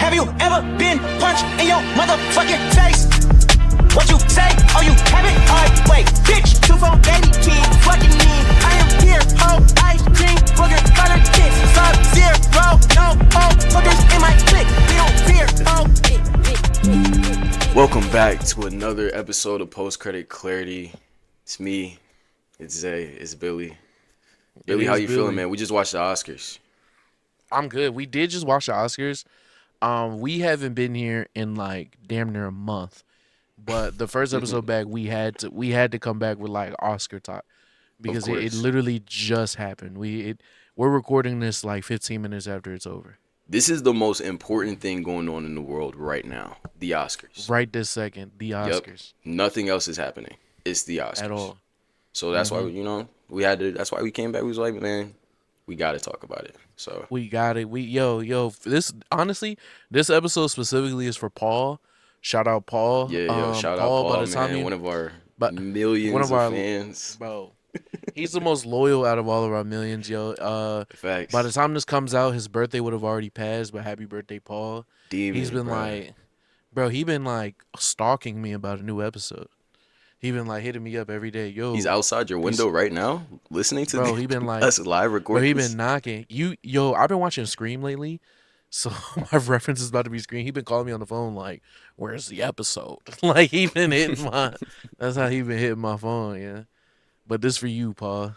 Have you ever been punched in your motherfucking face? What you say? Oh, you haven't? Alright, wait, bitch. 2-4 kid, fucking me. I am here, ho, ice cream, booger, color kiss, Sub-Zero, no, ho, boogers in my clique. We don't fear, ho. Welcome back to another episode of Post Credit Clarity. It's me, it's Zay, it's Billy. Billy, how you feeling, man? We just watched the Oscars. I'm good. We did just watch the Oscars. We haven't been here in like damn near a month. But the first episode back, we had to come back with like Oscar talk because it literally just happened. We're recording this like 15 minutes after it's over. This is the most important thing going on in the world right now. The Oscars. Right this second, the Oscars. Yep. Nothing else is happening. It's the Oscars. At all. So that's why we had to. That's why we came back. We was like, man, we got to talk about it. So we got it. This honestly, this episode specifically is for Paul. Shout out Paul. Yeah, shout out Paul, man. One of our millions of fans. Bro, he's the most loyal out of all of our millions, yo. Facts. By the time this comes out, his birthday would have already passed, but happy birthday, Paul. He's been like stalking me about a new episode. He been like hitting me up every day. Yo, he's outside your window right now, listening to he been like us live recording. He been knocking. I've been watching Scream lately, so my reference is about to be Scream. He been calling me on the phone like, "Where's the episode?" Like he been hitting my. That's how he been hitting my phone, yeah. But this for you, Paul.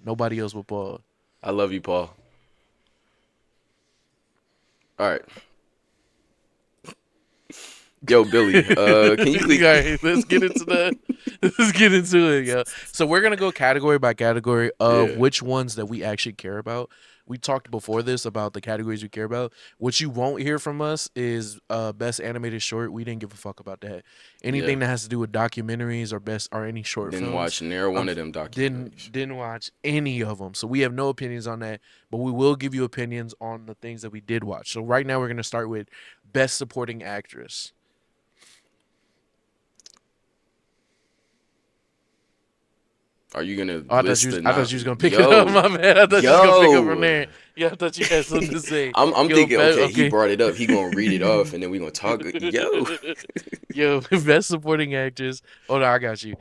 Nobody else but Paul. I love you, Paul. All right. Yo, Billy, can you please... Right, let's get into that. Let's get into it, yo. So we're going to go category by category of which ones that we actually care about. We talked before this about the categories we care about. What you won't hear from us is best animated short. We didn't give a fuck about that. Anything that has to do with documentaries or any short films. Didn't watch near one of them documentaries. Didn't watch any of them. So we have no opinions on that, but we will give you opinions on the things that we did watch. So right now we're going to start with best supporting actress. Are you gonna? I thought you was gonna pick it up. My man, I thought you was gonna pick up from there. Yeah, I thought you had something to say. I'm thinking, okay, he brought it up. He gonna read it off, and then we gonna talk. Yo, best supporting actress. Hold on, I got you.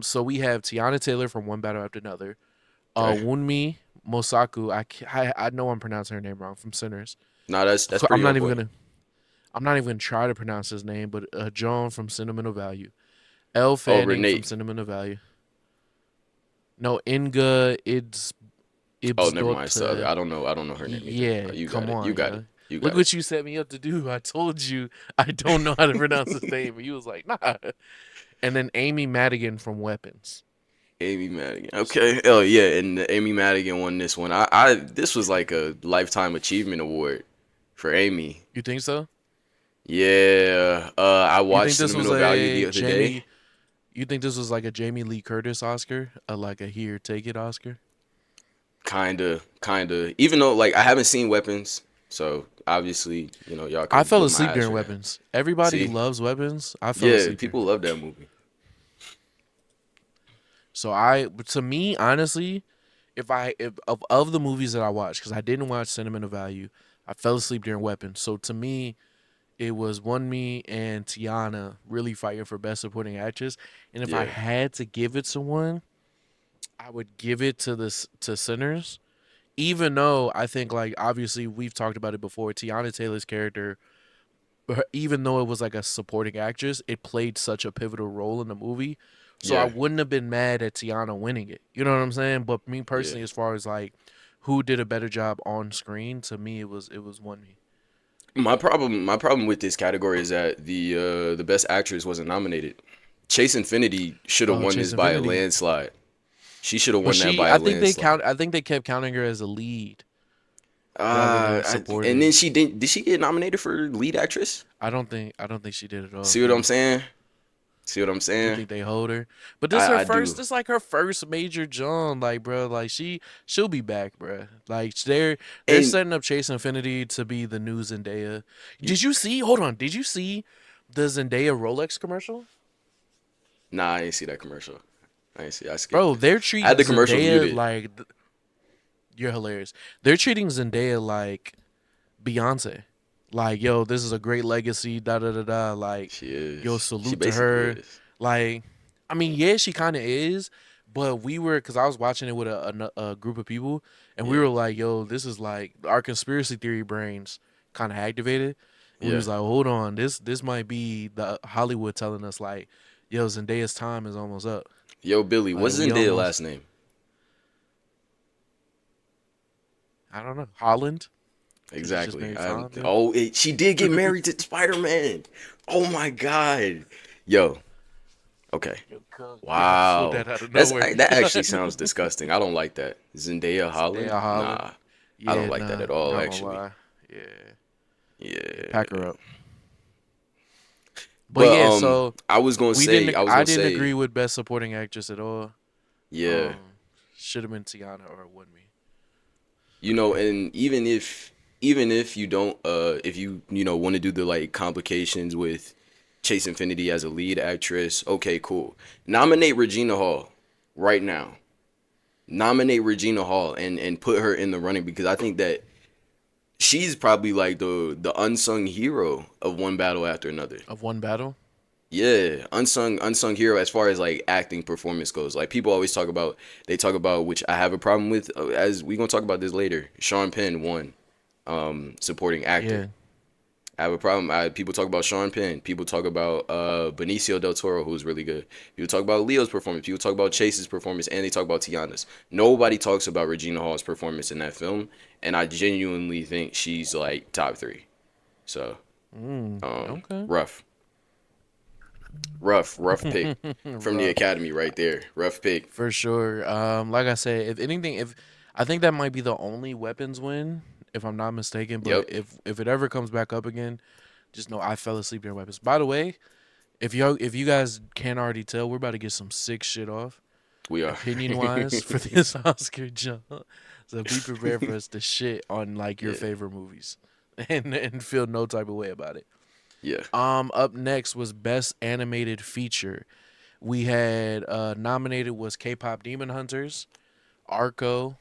So we have Tiana Taylor from One Battle After Another. Wunmi Mosaku. I know I'm pronouncing her name wrong. From Sinners. No, that's. I'm not even gonna try to pronounce his name, but John from Sentimental Value. Elle Fanning from Sentimental Value. No, Inga, it's oh, never mind. So I don't know her name. Yeah, you come on. You got it. Look what you set me up to do. I told you I don't know how to pronounce his name, but you was like, nah. And then Amy Madigan from Weapons. Amy Madigan. Okay. Oh yeah, and Amy Madigan won this one. I this was like a lifetime achievement award for Amy. You think so? Yeah. I watched Sentimental Value the other day. You think this was like a Jamie Lee Curtis Oscar, like a Here Take It Oscar? Kinda. Even though like I haven't seen Weapons, so obviously y'all. I fell asleep during Weapons. Everybody loves Weapons. I fell asleep. Yeah, people love that movie. So to me, honestly, if of the movies that I watched, because I didn't watch Sentimental Value, I fell asleep during Weapons. So to me, it was Wunmi and Tiana really fighting for Best Supporting Actress. And if I had to give it to one, I would give it to Sinners. Even though I think, like, obviously we've talked about it before, Tiana Taylor's character, even though it was like a supporting actress, it played such a pivotal role in the movie. So I wouldn't have been mad at Tiana winning it. You know what I'm saying? But me personally, as far as like who did a better job on screen, to me it was Wunmi. My problem with this category is that the best actress wasn't nominated. Chase Infinity should have won this by a landslide. She should have won that by a landslide. I think they kept counting her as a lead. And then she didn't. Did she get nominated for lead actress? I don't think she did at all. See what I'm saying? You think they hold her? But this her first. This like her first major jump. Like, bro, like she'll be back, bro. Like they're setting up Chase Infinity to be the new Zendaya. Did you see? Hold on. Did you see the Zendaya Rolex commercial? Nah, I didn't see that commercial. I skipped. Bro, they're treating I had the commercial Zendaya muted. like you're hilarious. They're treating Zendaya like Beyonce. Like, yo, this is a great legacy, da da da da. Like, She is. yo, She salute to basically her. is. Like, I mean, yeah, she kind of is, but we were, because I was watching it with a group of people, and we Yeah. were like, yo, this is like our conspiracy theory brains kind of activated. And we Yeah. was like, hold on, this might be the Hollywood telling us like, yo, Zendaya's time is almost up. Yo, Billy, Like, what's we Zendaya almost, last name? I don't know, Holland. So she just Exactly. married Tom. Yeah. She did get married to Spider-Man. Oh my God. Yo. Okay. Yeah, I pulled Wow. that out of nowhere. That actually sounds disgusting. I don't like that. Zendaya Holland? Zendaya Holland. Nah. I don't Yeah, like that nah, at all, not gonna actually. lie. Yeah, yeah, pack Yeah. her up. But But yeah, so I was gonna say, I didn't agree with best supporting actress at all. yeah. Um, should have been Tiana or Wunmi. And even if you don't if you want to do the like complications with Chase Infinity as a lead actress, okay, cool. Nominate Regina Hall right now. Nominate Regina Hall and put her in the running because I think that she's probably like the unsung hero of One Battle After Another. Of One Battle. Yeah, unsung hero as far as like acting performance goes. Like people always talk about which I have a problem with as we gonna talk about this later. Sean Penn won supporting actor. Yeah, I have a problem. People talk about Sean Penn. People talk about Benicio del Toro, who's really good. People talk about Leo's performance. People talk about Chase's performance, and they talk about Tiana's. Nobody talks about Regina Hall's performance in that film, and I genuinely think she's like top three. So, okay. rough pick from the Rough. Academy right there. Rough pick. For sure. Like I said, if anything, if I think that might be the only weapons win, if I'm not mistaken. But Yep, if it ever comes back up again, just know I fell asleep during weapons. By the way, if you guys can't already tell, we're about to get some sick shit off, we are. opinion wise, for this Oscar jump. So be prepared for us to shit on like your Yeah, favorite movies, and feel no type of way about it. yeah. Up next was Best Animated Feature. We had nominated was K-pop Demon Hunters, Arco,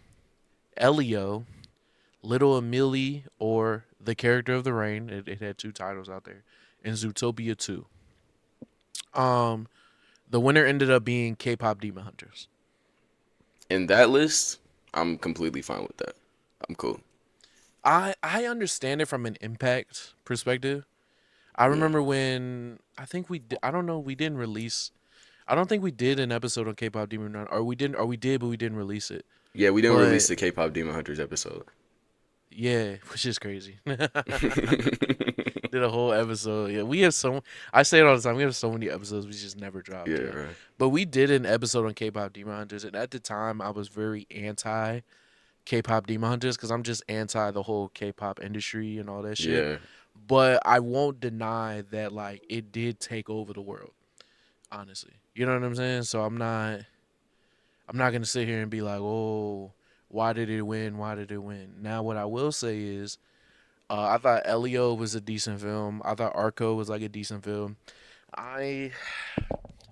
Elio, Little Emily, or The Character of the Rain. It had two titles out there, and Zootopia 2. Um, the winner ended up being K-pop Demon Hunters. In that list, I'm completely fine with that. I'm cool. I understand it from an impact perspective. I Yeah. remember when I think I don't know, we didn't release. I don't think we did an episode on K-pop Demon Hunter, or we did, but we didn't release it. Yeah, we didn't release But the K-pop Demon Hunters episode. yeah, which is crazy. Did a whole episode. Yeah, we have so. I say it all the time. We have so many episodes we just never dropped. Yeah, Yeah, right. but we did an episode on K-pop Demon Hunters, and at the time I was very anti K-pop Demon Hunters because I'm just anti the whole K-pop industry and all that shit. Yeah. But I won't deny that like it did take over the world. Honestly, you know what I'm saying. So I'm not. I'm not gonna sit here and be like, oh, why did it win? Why did it win? Now, what I will say is, I thought Elio was a decent film. I thought Arco was like a decent film. I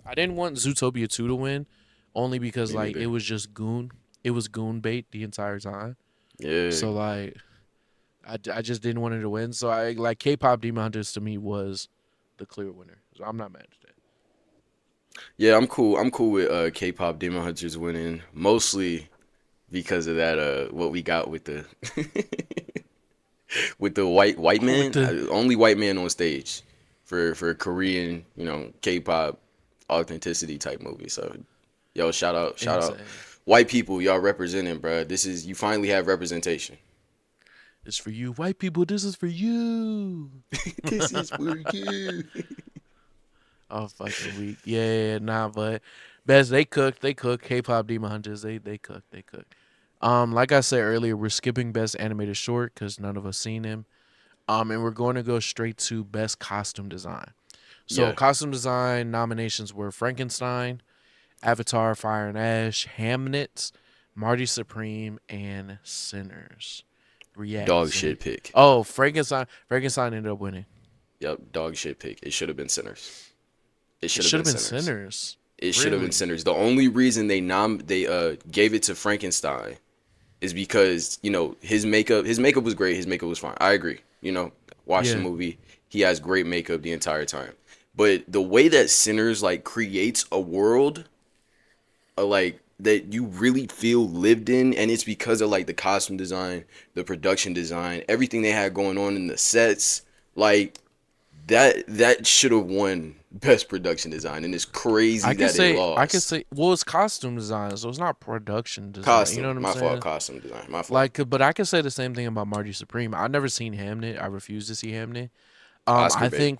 I didn't want Zootopia 2 to win, only because Me like it neither. was just goon. It was goon bait the entire time. Yeah. So like I just didn't want it to win. So I like K-pop Demon Hunters to me was the clear winner. So I'm not mad at that. Yeah, I'm cool. I'm cool with K-pop Demon Hunters winning, mostly because of that what we got with the with the white With man, the only white man on stage for Korean, K-pop authenticity type movie. So, yo, shout out, insane. white people, y'all representing, bro. You finally have representation. It's for you, white people. This is for you. This is for you. Oh, fucking weak. Yeah, nah, but best they cooked. They cooked. K-pop Demon Hunters. They cooked. They cooked. Like I said earlier, we're skipping best animated short because none of us seen him. And we're going to go straight to best costume design. So Yeah, costume design nominations were Frankenstein, Avatar, Fire and Ash, Hamnet, Marty Supreme, and Sinners. React. dog Zay. shit pick. Oh, Frankenstein. Frankenstein ended up winning. Yep, dog shit pick. It should have been Sinners. It It should have should been have been Sinners. Sinners. It should have been Really? Sinners. The only reason they gave it to Frankenstein is because his makeup was great. His makeup was fine. I agree. watch the Yeah. movie. He has great makeup the entire time. But the way that Sinners like creates a world like that you really feel lived in, and it's because of like the costume design, the production design, everything they had going on in the sets. Like that should have won best production design, and it's crazy that it I could lost. say, well, it's costume design, so it's not production design. You know Costume, what I'm my fault. saying? Costume design, my fault. Like, but I could say the same thing about Marty Supreme. I've never seen Hamnet. I refuse to see Hamnet. Oscar I bait.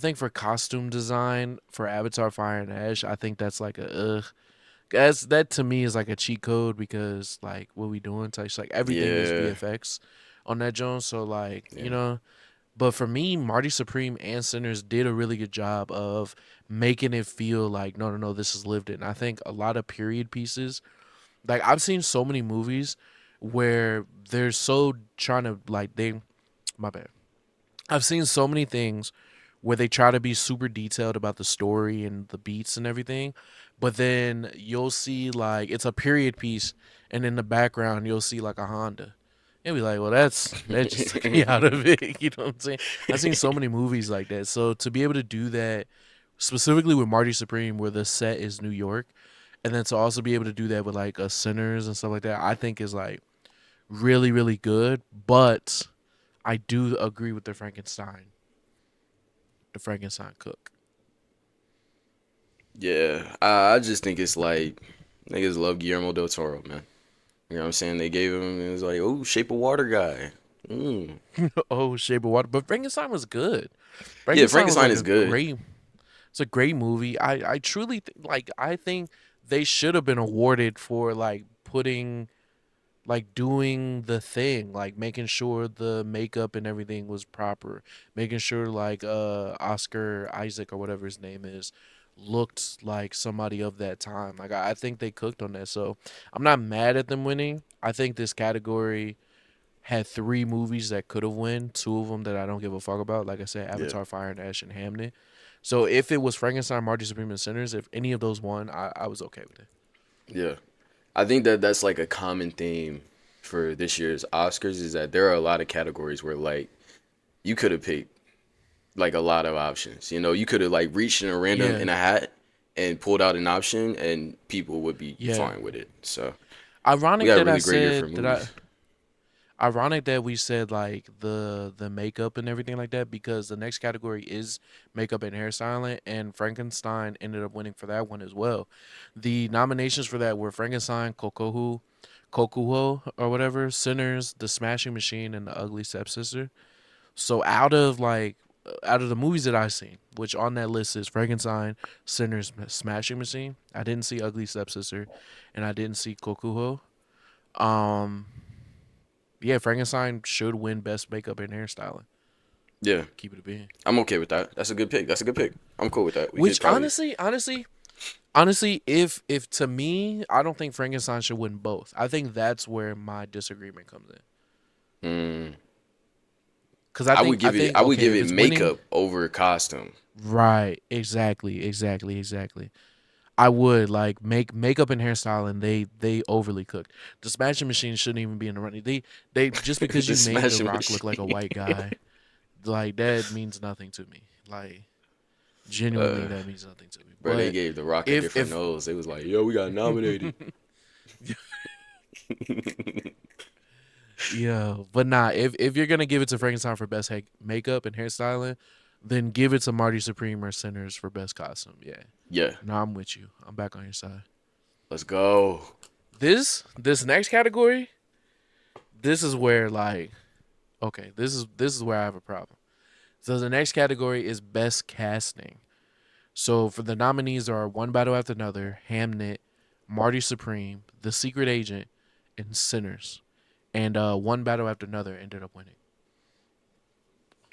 think for costume design for Avatar: Fire and Ash, I think that's like a ugh. That to me is like a cheat code because like what we doing? Touch like everything is Yeah, VFX on that Jones. So like yeah, but for me, Marty Supreme and Sinners did a really good job of making it feel like no, this is lived in. I think a lot of period pieces, like I've seen so many movies where they're so trying to like my bad. I've seen so many things where they try to be super detailed about the story and the beats and everything, but then you'll see like it's a period piece, and in the background you'll see like a Honda. And be like, well, that just took me out of it. You know what I'm saying? I've seen so many movies like that. So to be able to do that, specifically with Marty Supreme, where the set is New York, and then to also be able to do that with like a Sinners and stuff like that, I think is like really, really good. But I do agree with the Frankenstein cook. yeah. I just think it's like niggas love Guillermo del Toro, man. You know what I'm saying? They gave him. It was like, oh, Shape of Water guy. Mm. Oh, Shape of Water, but Frankenstein was good. Yeah, Frankenstein was Frankenstein like is good. it's a great movie. I truly like. I think they should have been awarded for like putting like doing the thing, like making sure the makeup and everything was proper, making sure like Oscar Isaac or whatever his name is looked like somebody of that time. Like I think they cooked on that. So I'm not mad at them winning. I think this category had three movies that could have won, two of them that I don't give a fuck about. Like I said, Yeah, Avatar, Fire and Ash, and Hamnet. So if it was Frankenstein, Marty Supreme, and Sinners, if any of those won, I was okay with it. yeah. I think that that's like a common theme for this year's Oscars is that there are a lot of categories where like you could have picked like a lot of options. You know, you could have like reached in a random Yeah, in a hat and pulled out an option and people would be yeah. fine with it. So we Ironic got a that I really great year for said that I. movies. Ironic that we said like the makeup and everything like that because the next category is makeup and hairstyling, and Frankenstein ended up winning for that one as well. The nominations for that were Frankenstein, Kokuho or whatever, Sinners, The Smashing Machine, and The Ugly Stepsister. So out of the movies that I've seen, which on that list is Frankenstein, Sinners, Smashing Machine. I didn't see Ugly Stepsister, and I didn't see Kokuho. Um, yeah, Frankenstein should win Best Makeup and Hairstyling. Yeah, Keep it a bean. I'm okay with that. That's a good pick. That's a good pick. I'm cool with that. We could Which probably honestly, if to me, I don't think Frankenstein should win both. I think that's where my disagreement comes in. mm, Because I think I would okay, give if it it's winning, makeup over costume. right? Exactly. I would like makeup and hairstyling. They overly cooked. The Smashing Machine shouldn't even be in the running. They just because The you made The smashing Rock look like a machine. white guy, like that means nothing to me. Like genuinely, uh, that means nothing to me. bro, they But gave The Rock a different if nose. They was like, yo, we got nominated. yeah, but nah, if you're gonna give it to Frankenstein for best makeup and hairstyling, then give it to Marty Supreme or Sinners for best costume. Yeah, Yeah, no, I'm with you. I'm back on your side. let's go. This next category, this is where like okay, this is where I have a problem. So the next category is best casting. So for the nominees are One Battle After Another, Hamnet, Marty Supreme, The Secret Agent, and Sinners. And One Battle After Another ended up winning.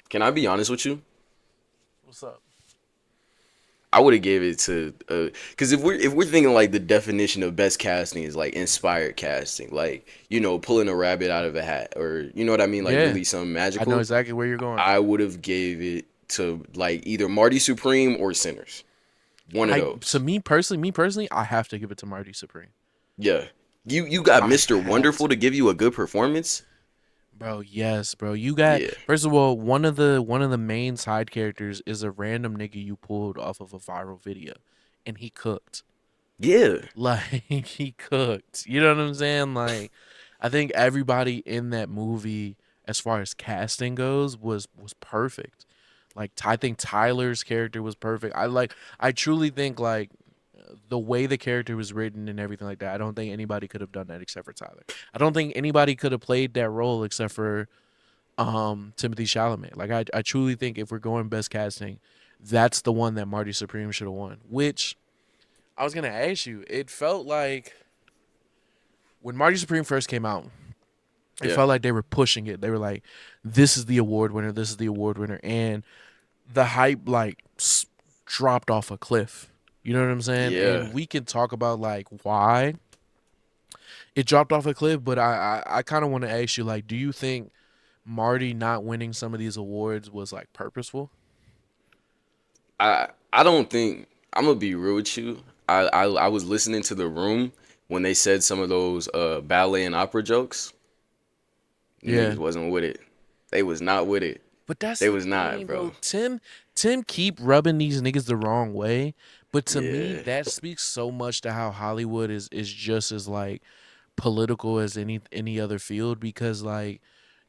Can I be honest with you? What's up? I would have gave it to because if we're thinking like the definition of best casting is like inspired casting, like pulling a rabbit out of a hat, or you know what I mean, like Yeah, really something I know magical. exactly where you're going. I would have gave it to like either Marty Supreme or Sinners, one of I those. me personally, I have to give it to Marty Supreme. Yeah, you got I Mr. have Wonderful to, to give you a good performance. Bro, yes, bro. You got Yeah, first of all, one of the main side characters is a random nigga you pulled off of a viral video, and he cooked. yeah. Like he cooked. You know what I'm saying? Like I think everybody in that movie, as far as casting goes, was perfect. Like I think Tyler's character was perfect. I truly think like the way the character was written and everything like that. I don't think anybody could have done that except for Tyler. I don't think anybody could have played that role except for Timothy Chalamet. Like I truly think if we're going best casting, that's the one that Marty Supreme should have won. Which I was gonna ask you, it felt like when Marty Supreme first came out, it Yeah. felt like they were pushing it. They were like, "This is the award winner. This is the award winner," and the hype like dropped off a cliff. You know what I'm saying? Yeah. And we can talk about like why it dropped off a cliff, but I kind of want to ask you like, do you think Marty not winning some of these awards was like purposeful? I don't think I'm gonna be real with you. I was listening to the room when they said some of those ballet and opera jokes. Yeah. Niggas wasn't with it. They was not with it. But that's They the was not, thing, bro. bro. Tim keep rubbing these niggas the wrong way, but to me Yeah. that speaks so much to how Hollywood is just as like political as any other field because like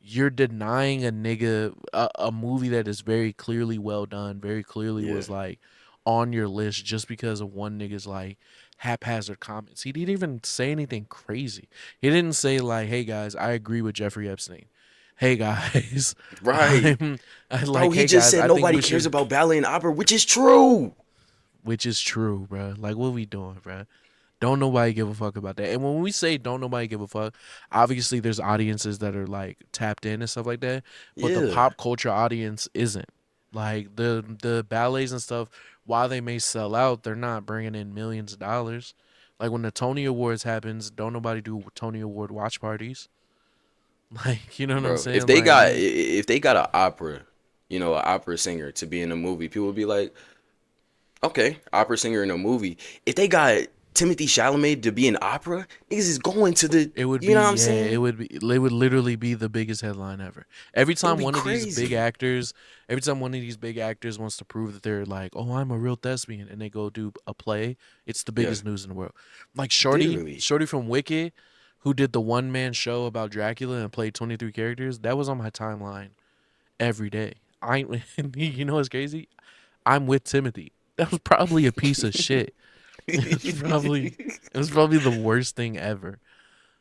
you're denying a nigga a movie that is very clearly well done, very clearly Yeah. was like on your list just because of one nigga's like haphazard comments. He didn't even say anything crazy. He didn't say like, "Hey guys, I agree with Jeffrey Epstein." Hey guys, Right. I Bro, like, he hey just guys, said I think nobody we cares should, about ballet and opera, which is true. which is true, bro. Like, what we doing, bro? Don't nobody give a fuck about that. And when we say don't nobody give a fuck, obviously there's audiences that are like tapped in and stuff like that, but the Yeah. pop culture audience isn't. Like the ballets and stuff, while they may sell out, they're not bringing in millions of dollars. Like when the Tony Awards happens, don't nobody do Tony Award watch parties. Like, you know what I'm Bro, saying? Like we if they got an opera, an opera singer to be in a movie, people would be like, okay, opera singer in a movie. If they got Timothy Chalamet to be in opera, niggas is going to the, It would you be know what I'm yeah, saying? it would literally be the biggest headline ever. Every It would time be one of these big crazy. actors, every time one of these big actors wants to prove that they're like, "Oh, I'm a real thespian," and they go do a play, it's the Yeah, biggest news in the world. Like Shorty, literally. Shorty from Wicked, who did the one man show about Dracula and played 23 characters, that was on my timeline every day. I you know what's crazy? I'm with Timothy. That was probably a piece of shit. It was probably the worst thing ever,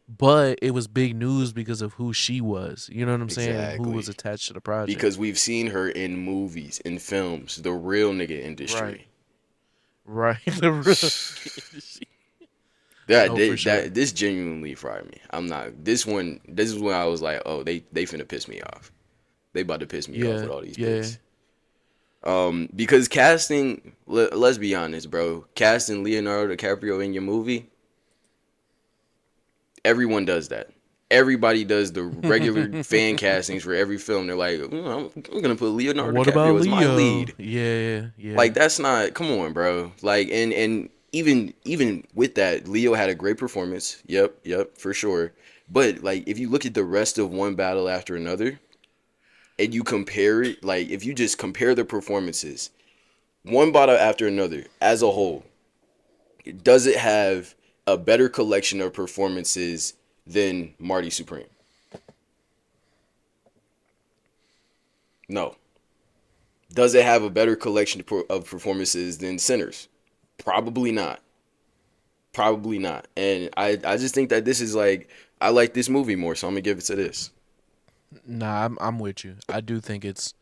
but it was big news because of who she was. You know what I'm saying, and who was Exactly. attached to the project. Because we've seen her in movies, in films, the real nigga Right. industry. Right. That, No, for sure. this genuinely fried me. I'm not this one. This is when I was like, oh, they finna piss me off. They about to piss me off Yeah. with all these Yeah. picks. Because casting, let's be honest, bro. Casting Leonardo DiCaprio in your movie, everyone does that. Everybody does the regular fan castings for every film. They're like, I'm gonna put Well, Leonardo what about DiCaprio as my Leo? lead. Yeah. Like Yeah. that's not. Come on, bro. Like and even with that, Leo had a great performance. Yep, for sure. But like if you look at the rest of One Battle After Another, and you compare it, like if you just compare the performances, One Battle After Another as a whole, does it have a better collection of performances than Marty Supreme? No. Does it have a better collection of performances than Sinners? Probably not. Probably not. And I just think that this is like I like this movie more, so I'm gonna give it to this. Nah, I'm with you. I do think it's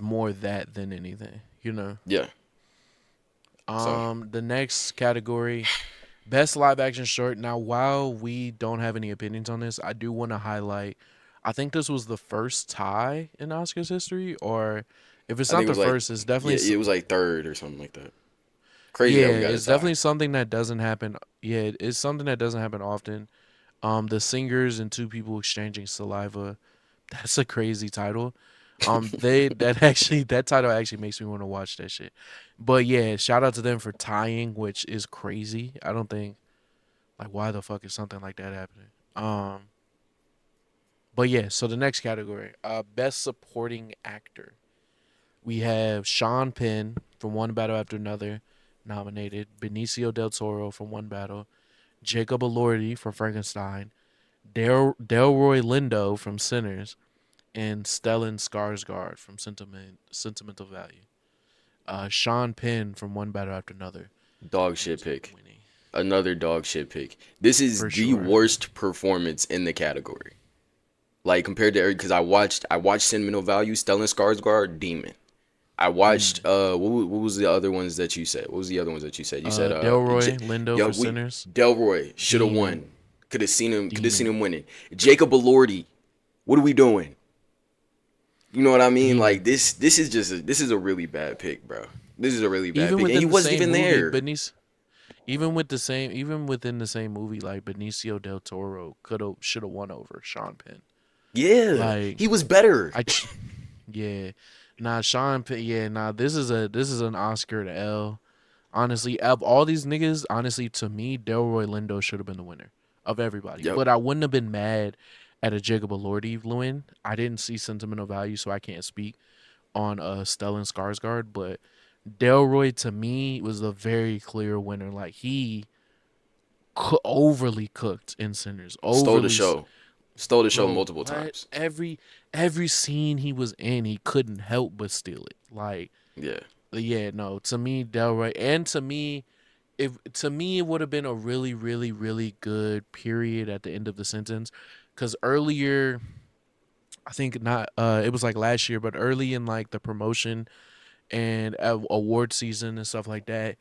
more that than anything. You know. Yeah. So The next category, best live action short. Now, while we don't have any opinions on this, I do want to highlight. I think this was the first tie in Oscars history, or if it's I think not it the was like first, it's definitely yeah, it was like third or something like that. Crazy yeah, that we got a it's tie. definitely something that doesn't happen. Yeah, it's something that doesn't happen often. The singers and two people exchanging saliva. That's a crazy title. They that actually that title actually makes me want to watch that shit. But yeah, shout out to them for tying, which is crazy. I don't think like why the fuck is something like that happening. But yeah, so the next category, best supporting actor. We have Sean Penn from One Battle After Another nominated, Benicio del Toro from One Battle, Jacob Elordi from Frankenstein, Delroy Lindo from Sinners, and Stellan Skarsgård from Sentimental Value. Sean Penn from One Battle After Another Dog shit ends up pick. winning Another dog shit pick. This is for the sure. worst performance in the category. Like compared to because I watched Sentimental Value, Stellan Skarsgård, Demon. I watched Mm. what was the other ones that you said? What was the other ones that you said? You said Delroy Lindo yeah, for we Sinners, Delroy should have Demon, won. Could have seen Demon. him winning. Jacob Elordi, what are we doing? You know what I mean? Like Demon. this is a really bad pick, bro. This is a really bad Even pick, and he within the wasn't same even movie, there. Benicio. Even within the same movie, like Benicio del Toro could have should have won over Sean Penn. Yeah, Like he was better. I, yeah, nah, Sean Penn. Yeah, nah. This is an Oscar to L. Honestly, of all these niggas, honestly, to me, Delroy Lindo should have been the winner of everybody. Yep. But I wouldn't have been mad at a Jacob Elordi win. I didn't see Sentimental Value, so I can't speak on Stellan Skarsgård. But Delroy to me was a very clear winner. Like he overly cooked in Sinners. Stole the Overly, show. Stole the show bro. multiple What times. every scene he was in, he couldn't help but steal it. Like Yeah. yeah, no. To me, Delroy, and to me, if to me it would have been a really, really, really good period at the end of the sentence, because earlier, I think not. It was like last year, but early in like the promotion and award season and stuff like that,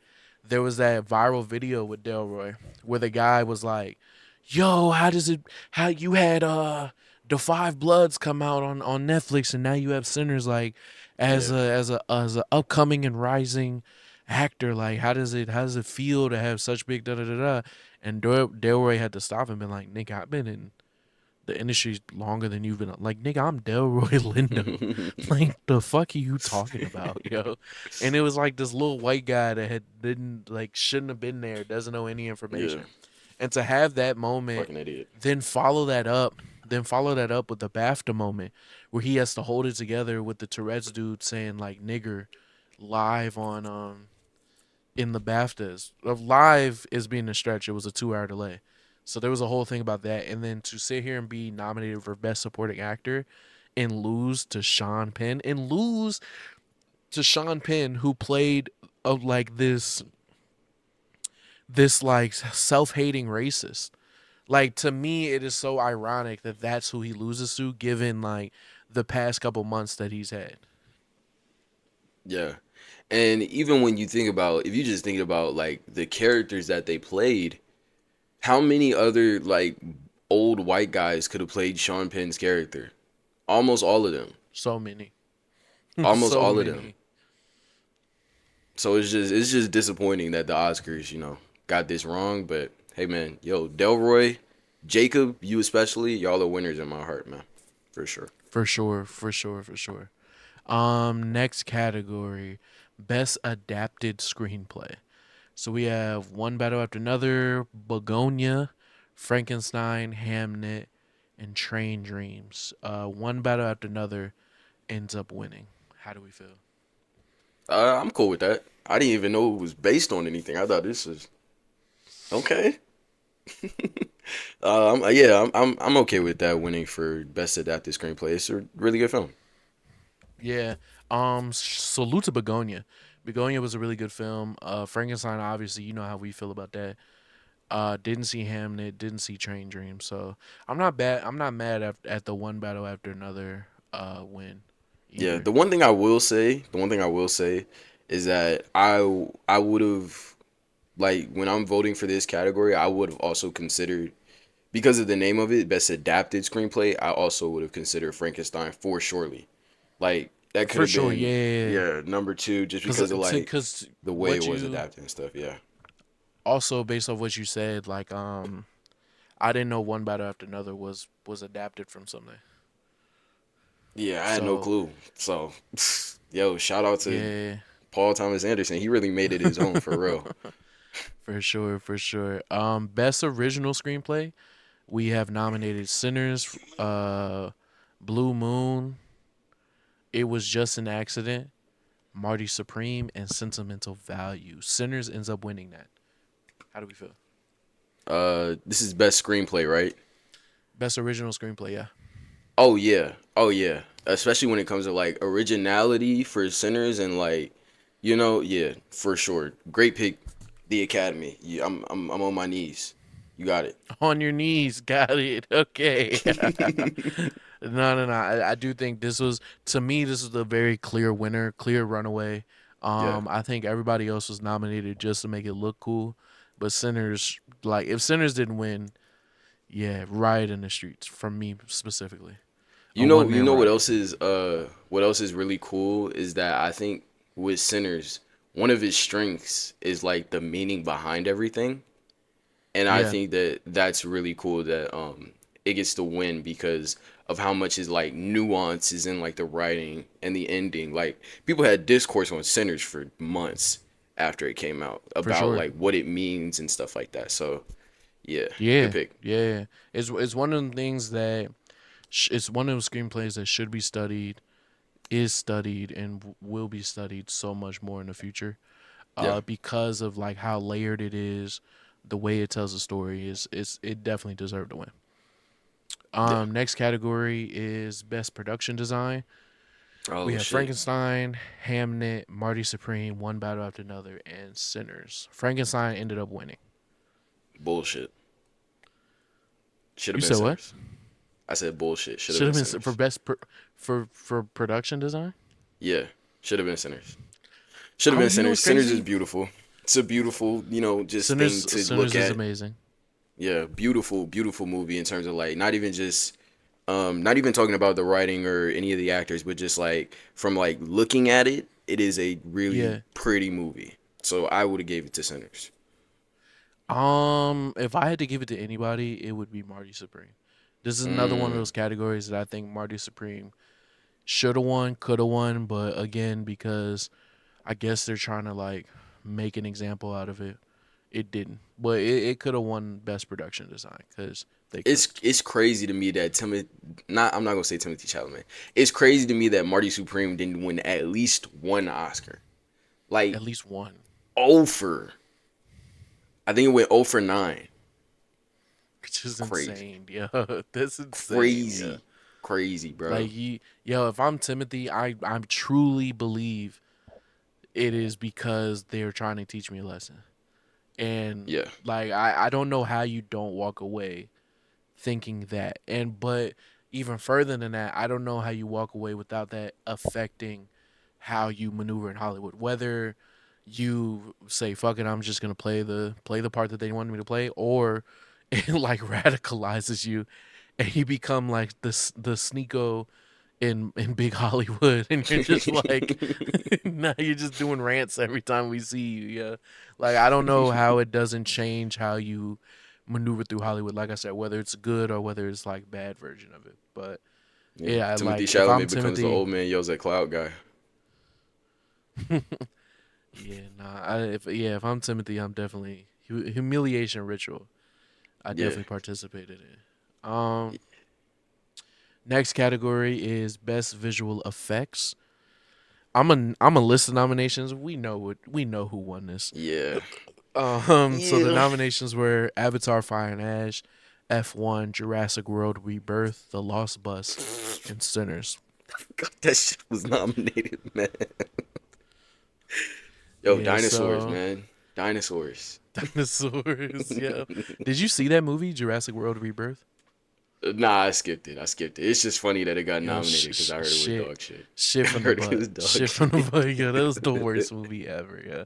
there was that viral video with Delroy where the guy was like, "Yo, how you had the Five Bloods come out on Netflix and now you have Sinners like Yeah. as a upcoming and rising actor, like how does it feel to have such big da da da da?" And Delroy had to stop and be like, "Nick, I've been in the industry's longer than you've been." Like, nigga, I'm Delroy Lindo. Like, the fuck are you talking about, yo? And it was like this little white guy that didn't like shouldn't have been there, doesn't know any Yeah. information. And to have that moment, Fucking idiot. then follow that up with the BAFTA moment where he has to hold it together with the Tourette's dude saying like nigger live on in the BAFTAs. Live is being a stretch. It was a 2 hour delay. So there was a whole thing about that. And then to sit here and be nominated for Best Supporting Actor and lose to Sean Penn who played like this like self-hating racist. Like to me it is so ironic that that's who he loses to given like the past couple months that he's had. Yeah. And even when you think about, if you just think about like the characters that they played, how many other like old white guys could have played Sean Penn's character? Almost all of them. So many. Almost So all of them. many. So it's just disappointing that the Oscars, got this wrong. But hey, man, yo, Delroy, Jacob, you especially, y'all are winners in my heart, man, for sure. For sure, for sure, for sure. Next category, best adapted screenplay. So we have One Battle After Another, Begonia, Frankenstein, Hamnet, and Train Dreams. One Battle After Another ends up winning. How do we feel? I'm cool with that. I didn't even know it was based on anything. I thought this was okay. I'm okay with that winning for best adapted screenplay. It's a really good film. Yeah. Salute to Begonia. Begonia was a really good film. Frankenstein, obviously, you know how we feel about that. Didn't see Hamnet, didn't see Train Dream, so I'm not bad. I'm not mad at the One Battle After Another win Yeah, either. the one thing I will say is that I would have, like, when I'm voting for this category, I would have also considered, because of the name of it, best adapted screenplay. I also would have considered Frankenstein for surely. Like that could For have sure, been, yeah. yeah, number two, just Because because of like because the way it what was you adapted and stuff. Yeah, also based off what you said, like I didn't know One Battle After Another was adapted from something. yeah, I had no So clue. So, yo, shout out to yeah, Paul Thomas Anderson. He really made it his own for real. for sure, for sure. Best original screenplay. We have nominated Sinners, Blue Moon, It Was Just an Accident, Marty Supreme, and Sentimental Value. Sinners ends up winning that. How do we feel? This is best screenplay, right? Best original screenplay, yeah. Oh yeah, oh yeah. Especially when it comes to like originality for Sinners and like, yeah, for sure. Great pick, the Academy. Yeah, I'm on my knees. You got it. On your knees, got it. Okay. No. I do think this was, to me, this was a very clear winner, clear runaway. Yeah, I think everybody else was nominated just to make it look cool, but Sinners, like if Sinners didn't win, yeah, riot in the streets from me specifically. A one you man know riot. what else is really cool is that I think with Sinners, one of his strengths is like the meaning behind everything. And I Yeah, think that that's really cool that it gets to win because of how much is like nuance is in like the writing and the ending. Like people had discourse on Sinners for months after it came out for about sure. like what it means and stuff like that. So yeah, good Yeah, pick. yeah. It's one of the things that it's one of those screenplays that should be studied, is studied, and will be studied so much more in the future. Yeah, Because of like how layered it is, the way it tells the story is it definitely deserved to win. yeah. Next category is best production design. We Oh have shit, Frankenstein, Hamnet, Marty Supreme, One Battle After Another, and Sinners. Frankenstein ended up winning. bullshit. Should have You been said what? Sinners. I said bullshit. Should have Should been have been for Sinners. for production design. Yeah, should have been Sinners. Should have been You know Sinners. what's Sinners is crazy? beautiful. It's a beautiful, just thing to Sinners look is at. amazing. Yeah, beautiful, beautiful movie in terms of like not even just not even talking about the writing or any of the actors, but just like from like looking at it, it is a really Yeah. pretty movie. So I would have gave it to Sinners. If I had to give it to anybody, it would be Marty Supreme. This is another one of Mm, those categories that I think Marty Supreme should have won, could have won, but again, because I guess they're trying to like make an example out of it, it didn't. But it could have won Best Production Design because they could have. it's crazy to me that Timothy, not I'm not gonna say Timothy Chalamet. It's crazy to me that Marty Supreme didn't win at least one Oscar. Like At least one, over, I think it went 0 for 9. which is Crazy, insane. Yeah, that's insane. Yeah, crazy, crazy, bro. like if I'm Timothy, I truly believe it is because they're trying to teach me a lesson. And Yeah, like I don't know how you don't walk away thinking that. And but even further than that, I don't know how you walk away without that affecting how you maneuver in Hollywood. Whether you say fuck it, I'm just gonna play the part that they wanted me to play, or it like radicalizes you and you become like the sneako in big Hollywood, and you're just like, now you're just doing rants every time we see you. Yeah, like I don't know how it doesn't change how you maneuver through Hollywood. Like I said, whether it's good or whether it's like bad version of it. But yeah. yeah, Timothy like if I'm Chalamet becomes the Timothy, old man yells at cloud guy. yeah, nah. If I'm Timothy, I'm definitely humiliation ritual. I Yeah, definitely participated in. Next category is best visual effects. I'm a list of nominations. We know who won this. yeah, So the yeah. nominations were Avatar: Fire and Ash, F1, Jurassic World: Rebirth, The Lost Bus, and Sinners. God, that shit was nominated, man. Yo, Yeah, dinosaurs, so man, dinosaurs. dinosaurs. Yeah. Did you see that movie, Jurassic World: Rebirth? Nah, I skipped it. I skipped it. It's just funny that it got Yo, nominated because I heard it was dog shit. shit I from the heard it butt, was dog shit from the shit. butt. Yeah, that was the worst movie ever. Yeah.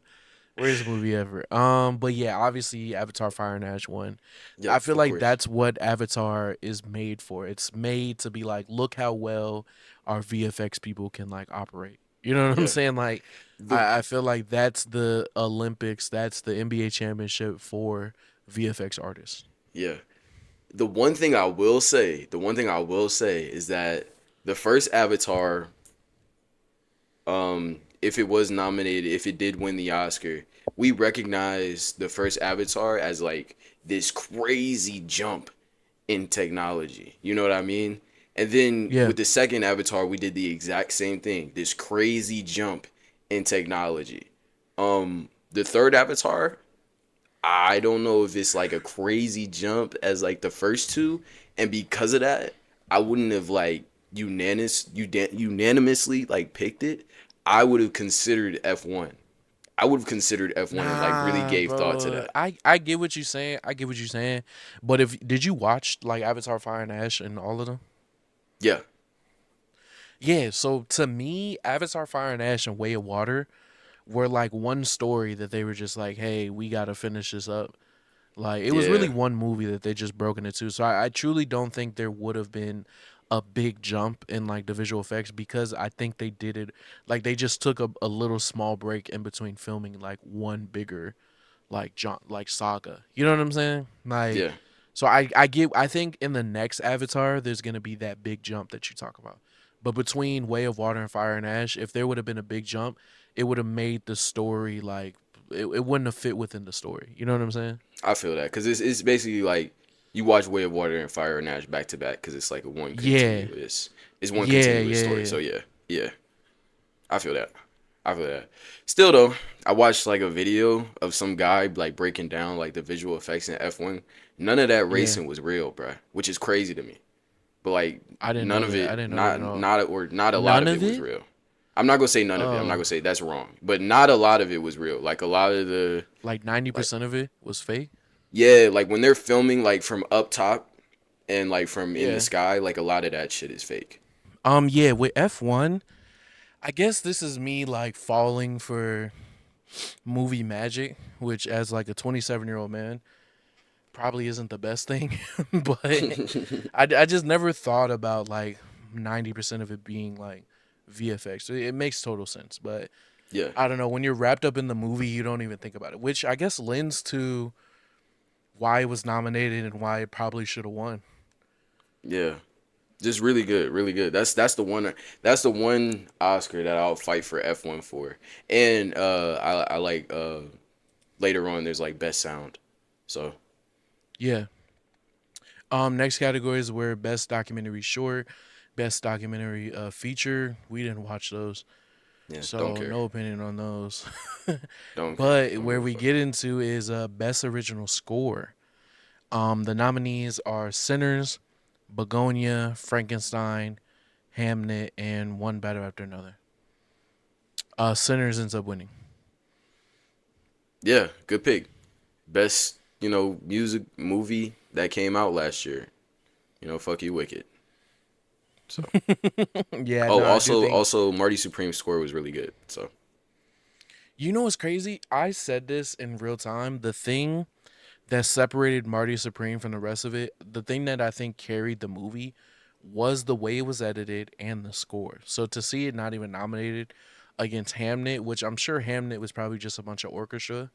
Worst movie ever. But yeah, obviously Avatar: Fire and Ash won. I Yep, feel of like course. that's what Avatar is made for. It's made to be like, look how well our VFX people can like operate. You know what I'm Yeah. saying? Like, The I feel like that's the Olympics, that's the NBA championship for VFX artists. yeah. The one thing I will say is that the first Avatar, if it was nominated, if it did win the Oscar, we recognize the first Avatar as like this crazy jump in technology. You know what I mean? And then Yeah. with the second Avatar, we did the exact same thing. This crazy jump in technology. The third Avatar, I don't know if it's like a crazy jump as like the first two, and because of that, I wouldn't have like unanimously like picked it. I would have considered F1. I would have considered F1 and like really Nah, gave thought to bro. that. I get what you're saying. I get what you're saying. But if did you watch like Avatar Fire and Ash and all of them? Yeah, Yeah, so to me, Avatar Fire and Ash and Way of Water were like one story that they were just like, hey, we gotta finish this up. Like it was really yeah, one movie that they just broken it to. So I truly don't think there would have been a big jump in like the visual effects because I think they did it like they just took a little small break in between filming like one bigger like saga. You know what I'm saying? Like yeah. so I think in the next Avatar there's gonna be that big jump that you talk about. But between Way of Water and Fire and Ash, if there would have been a big jump, it would have made the story like it wouldn't have fit within the story. You know what I'm saying? I feel that because it's basically like you watch Way of Water and Fire and Ash back to back because it's like a one Yeah. continuous it's one Yeah, continuous story. yeah, So yeah, yeah, I feel that. I feel that. Still though, I watched like a video of some guy like breaking down like the visual effects in F1. None of that yeah. racing was real, bruh, which is crazy to me. But like I didn't none know of that. I it, didn't know that at all. not a lot None of it of was it? real. I'm not gonna say none of it. I'm not Oh, gonna say that's wrong, but not a lot of it was real. Like a lot of the like like 90% of it was fake? yeah, like when they're filming like from up top and like from in the Yeah. sky, like a lot of that shit is fake. Yeah, with F1, I guess this is me like falling for movie magic, which as like a 27-year-old man probably isn't the best thing, but I just never thought about like 90% of it being like VFX. It makes total sense, but Yeah, I don't know, when you're wrapped up in the movie, you don't even think about it, which I guess lends to why it was nominated and why it probably should have won. yeah. Just really good, really good. That's the one Oscar that I'll fight for F1 for. And I like later on there's like best sound. So Yeah. Next categories were best documentary short, best documentary feature. We didn't watch those, yeah, don't so care. no opinion on those. Don't care. But Don't where give a we fuck. get into is best original score. The nominees are Sinners, Begonia, Frankenstein, Hamnet, and One Better After Another. Sinners ends up winning. Yeah, good pick. Best, music movie that came out last year. Fuck you, Wicked. So, Yeah, oh, no, I do think. also Marty Supreme's score was really good. So, You know what's crazy? I said this in real time. The thing that separated Marty Supreme from the rest of it, the thing that I think carried the movie was the way it was edited and the score. So to see it not even nominated against Hamnet, which I'm sure Hamnet was probably just a bunch of orchestra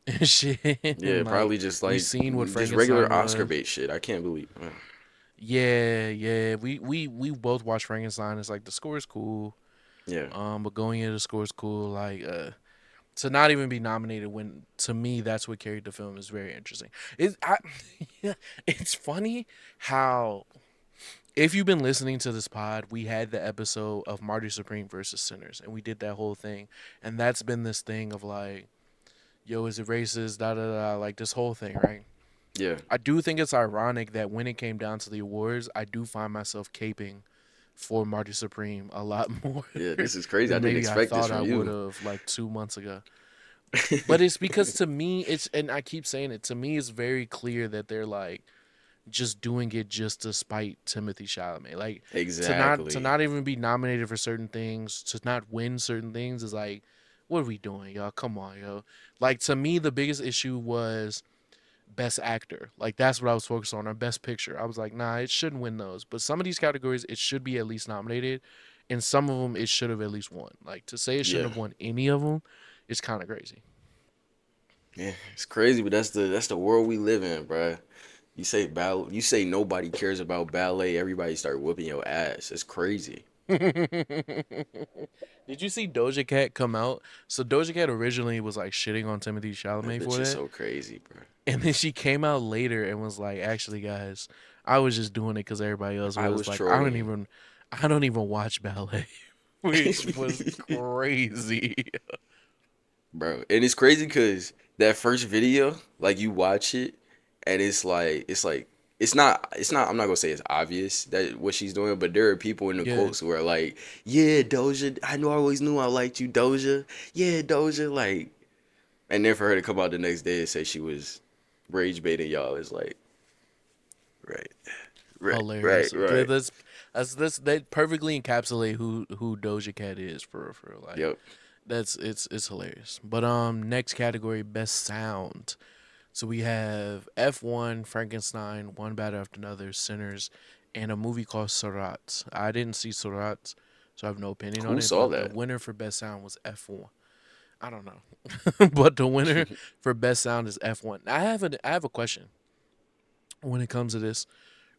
and shit, yeah, and like probably just we like seen what just regular Frankenstein Oscar was. bait shit. I can't believe. Yeah, yeah. We both watched Frankenstein. It's like the score is cool. Yeah, But going into the score is cool. Like to not even be nominated when to me that's what carried the film is very interesting. Yeah, it's funny how if you've been listening to this pod, we had the episode of Marty Supreme versus Sinners, and we did that whole thing, and that's been this thing of like, yo, is it racist? Da da da, like this whole thing, right? yeah, I do think it's ironic that when it came down to the awards, I do find myself caping for Marty Supreme a lot more yeah. This is crazy. I than didn't maybe I expect this thought I from would you. have like 2 months ago. But it's because to me, it's and I keep saying it. To me, it's very clear that they're like just doing it just to spite Timothy Chalamet. Like to Exactly. not even be nominated for certain things, to not win certain things is like, what are we doing, y'all? Come on, yo. Like to me, the biggest issue was best actor. Like that's what I was focused on, or best picture. I was like, nah, it shouldn't win those. But some of these categories, it should be at least nominated, and some of them it should have at least won. Like to say it Yeah, shouldn't have won any of them, is kind of crazy. yeah. It's crazy, but that's the world we live in, bruh. You say nobody cares about ballet. Everybody start whooping your ass. It's crazy. Did you see Doja Cat come out? So Doja Cat originally was like shitting on Timothy That Chalamet for bitch is that, so crazy, bruh. and then she came out later and was like, "Actually, guys, I was just doing it because everybody else I was was like, trolling. I don't even watch ballet, which was crazy. Bro. And it's crazy because that first video, like you watch it, and it's not. I'm not gonna say it's obvious that what she's doing, but there are people in the Yeah. quotes who are like, "Yeah, Doja, I know I always knew I liked you, Doja. Yeah, Doja." Like, and then for her to come out the next day and say she was rage baiting y'all is like, right, Hilarious. right. That perfectly encapsulate who Doja Cat is for like Yep. it's hilarious. But next category, best sound. So we have F1, Frankenstein, One Battle After Another, Sinners, and a movie called Surat. I didn't see Surat, so I have no opinion on Who it. saw But the that? winner for best sound was F1. I don't know, but the winner for best sound is F1. I have a question when it comes to this.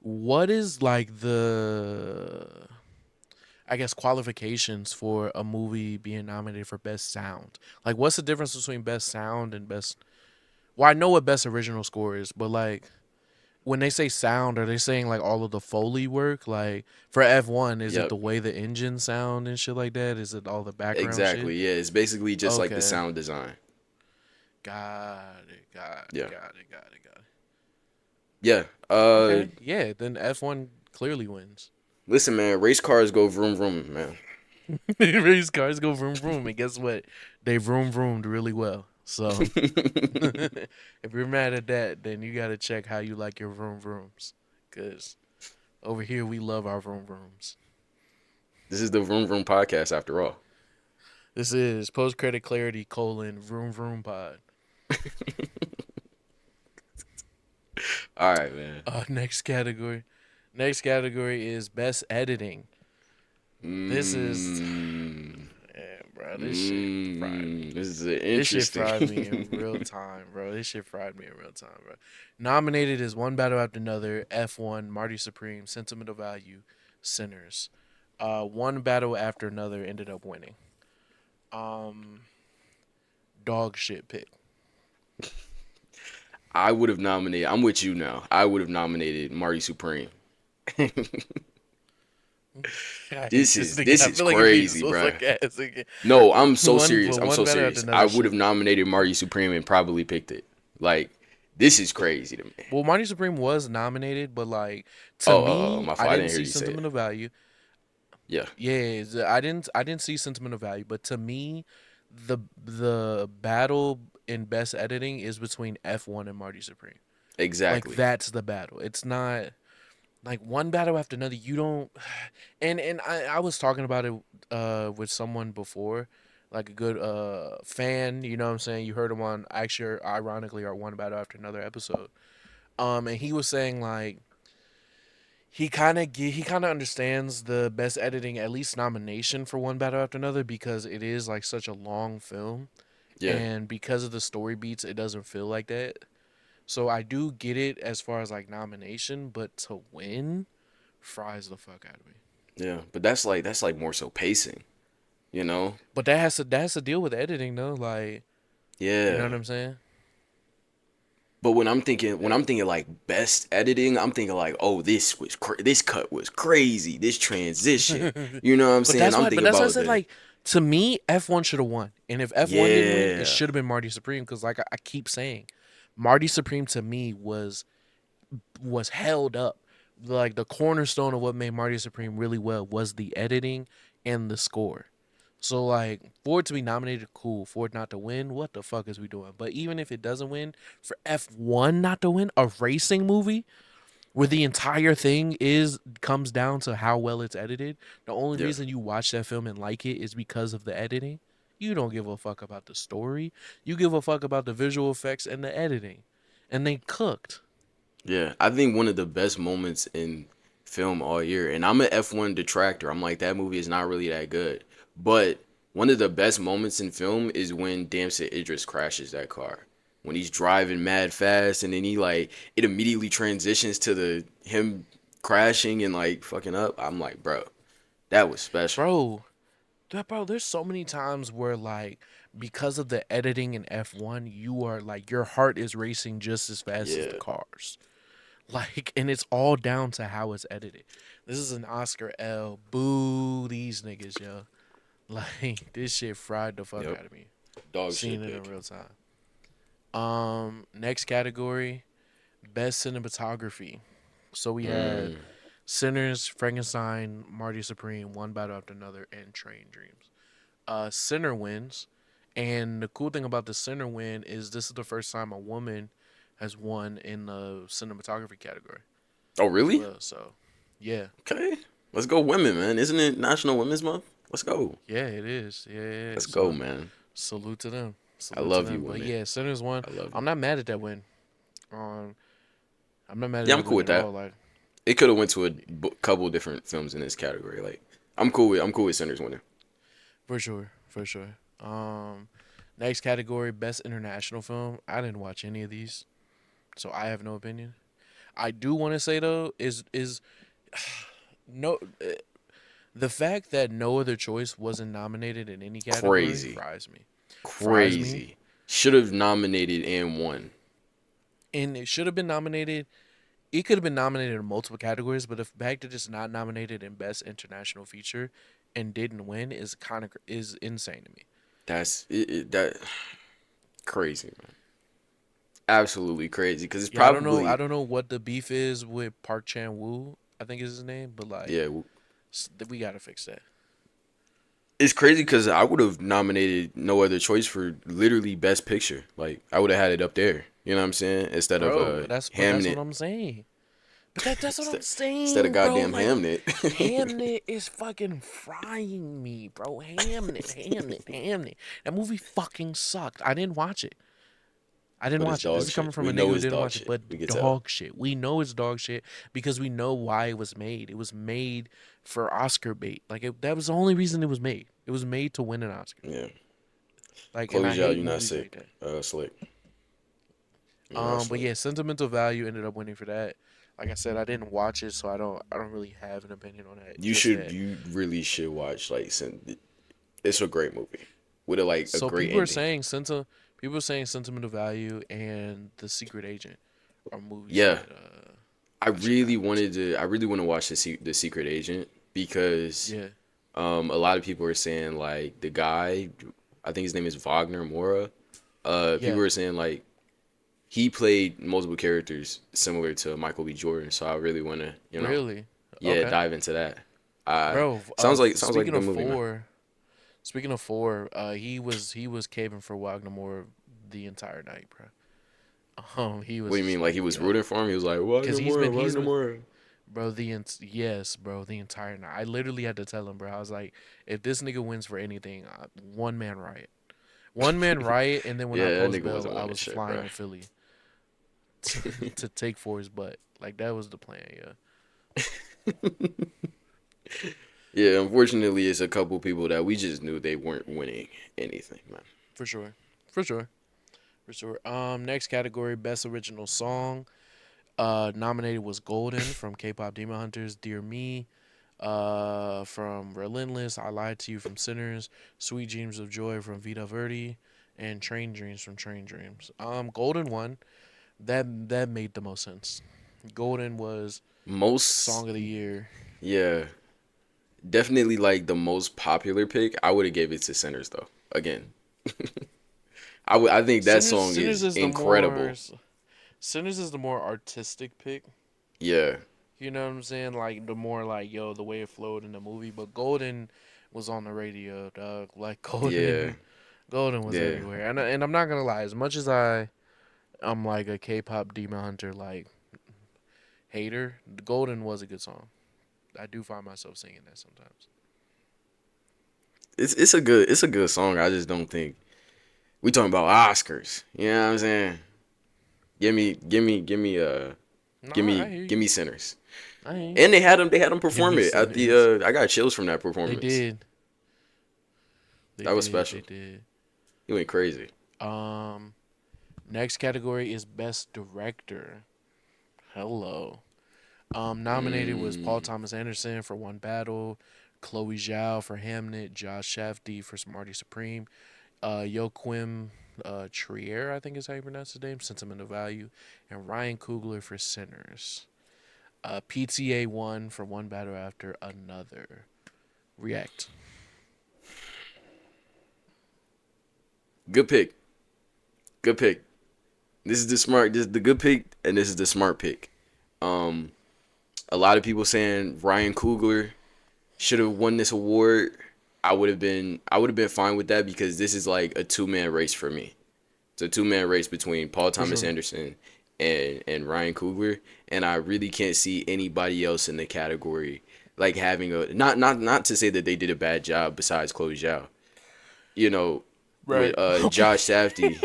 What is like the I guess qualifications for a movie being nominated for best sound? Like, what's the difference between best sound and best? Well, I know what best original score is, but like when they say sound, are they saying like all of the Foley work? Like for F1, is it Yep. the way the engine sound and shit like that? Is it all the background shit? Exactly. Yeah. It's basically just like the Okay, sound design. got it, got Yeah. it, got it, got it, got it. Yeah. Okay, yeah, then F1 clearly wins. Listen, man. Race cars go vroom vroom, man. Race cars go vroom vroom, and guess what? They vroom vroomed really well. So if you're mad at that, then you got to check how you like your vroom vrooms, cause over here we love our vroom vrooms. This is the Vroom Vroom podcast after all. This is post credit clarity : vroom vroom pod. All right, man. Next category. Next category is best editing. This is, Mm, man, bro. This shit fried me. this is This shit fried me in interesting. real time, bro. This shit fried me in real time, bro. Nominated is One Battle After Another, F1, Marty Supreme, Sentimental Value, Sinners. One Battle After Another ended up winning. Um, dog shit pick. I would have nominated. I'm with you now. I would have nominated Marty Supreme. I hate This this is nigga. this I is feel like I'm being crazy, so bruh. sarcastic. No, I'm so One, serious. but I'm one so better after serious. I another would have shit. nominated Marty Supreme and probably picked it. Like, this is crazy to me. Well, Marty Supreme was nominated, but like to me, My I fault. I didn't didn't hear see you say it. sentimental value. Yeah, Yeah, I didn't see sentimental value, but to me, the battle in best editing is between F1 and Marty Supreme. Like exactly. that's the battle. It's not like one battle after another. You don't and I was talking about it with someone before, like a good fan, you know what I'm saying? You heard him on actually ironically our one battle after another episode. And he was saying like he kind of understands the best editing at least nomination for one battle after another because it is like such a long film Yeah, and because of the story beats it doesn't feel like that. So I do get it as far as like nomination, but to win fries the fuck out of me. yeah. But that's like more so pacing, you know? But that has to deal with editing though, like you know Yeah. what I'm saying? But when Yeah. I'm thinking like best editing, I'm thinking like, oh, this cut was crazy. This transition, you know what I'm saying? I'm But thinking that's why I about said the like to me F1 should have won. And if F1 didn't win, it yeah, should have been Marty Supreme cuz like I keep saying Marty Supreme to me was held up. Like the cornerstone of what made Marty Supreme really well was the editing and the score. So like for it to be nominated, cool. For it not to win, what the fuck is we doing? But even if it doesn't win, for F1 not to win, a racing movie where the entire thing is comes down to how well it's edited. The only yeah, reason you watch that film and like it is because of the editing. You don't give a fuck about the story. You give a fuck about the visual effects and the editing. And they cooked. yeah. I think one of the best moments in film all year, and I'm an F1 detractor. I'm like that movie is not really that good, but one of the best moments in film is when Damson Idris crashes that car. When he's driving mad fast, and then he like it immediately transitions to the him crashing and like fucking up. I'm like, bro, that was special. Bro, there's so many times where like because of the editing in F1, you are like your heart is racing just as fast as the Yeah, cars. Like, and it's all down to how it's edited. This is an Oscar L. Boo these niggas, yo. Like, this shit fried the fuck Yep. out of me. Dog Seeing shit it in pick. real time. Next category, best cinematography. So we had Mm. Sinners, Frankenstein, Marty Supreme, One Battle After Another, and Train Dreams. Sinner wins, and the cool thing about the Sinner win is this is the first time a woman has won in the cinematography category Oh, as really? well. So, yeah, Okay. Let's go, women, man. Isn't it National Women's Month? Let's go. yeah, it is. Yeah, yeah. Let's go, So, man. salute to them. I Salute to love you, them. But women. yeah, Sinners won. I love you. I'm not mad at that win. Um, I'm not mad at Yeah, I'm that cool win with at that. all. Like, It could have went to a couple different films in this category. Like, I'm cool with Sinners winning. for sure, for sure. Next category, best international film. I didn't watch any of these, so I have no opinion. I do want to say though is no the fact that No Other Choice wasn't nominated in any category Crazy, fries me. Fries me, crazy. Should have nominated and won. and it should have been nominated. It could have been nominated in multiple categories, but the fact that it's not nominated in best international feature and didn't win is is insane to me. That's that crazy, man. Absolutely crazy. Because it's Yeah, I don't know. I probably don't know what the beef is with Park Chan Woo. I think is his name, but like, yeah. we gotta fix that, It's crazy because I would have nominated No Other Choice for literally Best Picture. Like I would have had it up there. You know what I'm saying? Instead of bro. But that's what Hamnet. I'm saying. But that's what I'm Instead of saying, bro. goddamn Like, Hamnet. Hamnet is fucking frying me, bro. Hamnet. That movie fucking sucked. I didn't watch it. I didn't But it's watch it. This dog is coming shit. from We a nigga know who it's didn't dog watch it, shit. but We can tell. dog shit. We know it's dog shit because we know why it was made. It was made for Oscar bait. Like, that was the only reason it was made. It was made to win an Oscar. Yeah. Like, and Chloe I Zhao, hate you not movies like sick. that. Slick. You are But slick. yeah, Sentimental Value ended up winning for that. Like I said, I didn't watch it, so I don't really have an opinion on that just yet. You really should watch it's a great movie with a So great ending. people are saying Sentimental Value and The Secret Agent are movies Yeah, that I should probably watch. I really want to watch the Secret Agent because Yeah, a lot of people are saying like the guy, I think his name is Wagner Mora. People yeah, are saying like he played multiple characters similar to Michael B. Jordan, so I really want to really. yeah Okay, dive into that. bro. Sounds like a good movie, man. Speaking of four, he was caving for Wagner Moore the entire night, bro. He What was do you just mean? Like like, he was yo, rooting for him? He was like because Wagner Mora, Wagner Mora. bro, yes, bro, the entire night. I literally had to tell him, bro. I was like, if this nigga wins for anything, one man riot, and then when I Yeah, that post nigga bail, wasn't I winning was shit, flying bro. to Philly to take for his butt. Like, that was the plan, yeah, Yeah, unfortunately, it's a couple people that we just knew they weren't winning anything, man. for sure, for sure, for sure. Next category, best original song. Nominated was Golden from K-pop Demon Hunters, Dear Me, from Relentless, I Lied to You from Sinners, Sweet Dreams of Joy from Vita Verde, and Train Dreams from Train Dreams. Golden won. That made the most sense. Golden was Most, song of the year. yeah, definitely like the most popular pick. I would have gave it to Sinners though. Again, I think that Sinners song Sinners is is the more incredible. Sinners is the more artistic pick. Yeah, You know what I'm saying? Like, the more like, yo, the way it flowed in the movie. But Golden was on the radio, dog. Like, yeah, Golden was yeah. everywhere. And I'm not gonna lie, as much as I'm like a K-pop Demon Hunter like hater, Golden was a good song. I do find myself singing that sometimes. It's a good song. I just don't think we talking about Oscars. You know what I'm saying? Nah, I hear Give you. me Sinners. I hear you. And they had him Give perform me it at Sinners. the I got chills from that They performance. did. They That was did. special. They did. He went crazy. Um, Next category is Best Director. Hello. Nominated was Paul Mm, Thomas Anderson for One Battle, Chloe Zhao for Hamnet, Josh Shafty for Smarty Supreme, Yo Quim Trier, I think is how you pronounce his name, Sentimental Value, and Ryan Coogler for Sinners. PTA one for One Battle After Another. React. Good pick. Good pick. This is the smart. This is the good pick, and this is the smart pick. Um, a lot of people saying Ryan Coogler should have won this award. I would have been fine with that because this is like a two-man race for me. It's a two-man race between Paul For Thomas sure. Anderson and Ryan Coogler, and I really can't see anybody else in the category like having a not to say that they did a bad job besides Chloe Zhao. You know, with Right. Okay. Josh Safdie.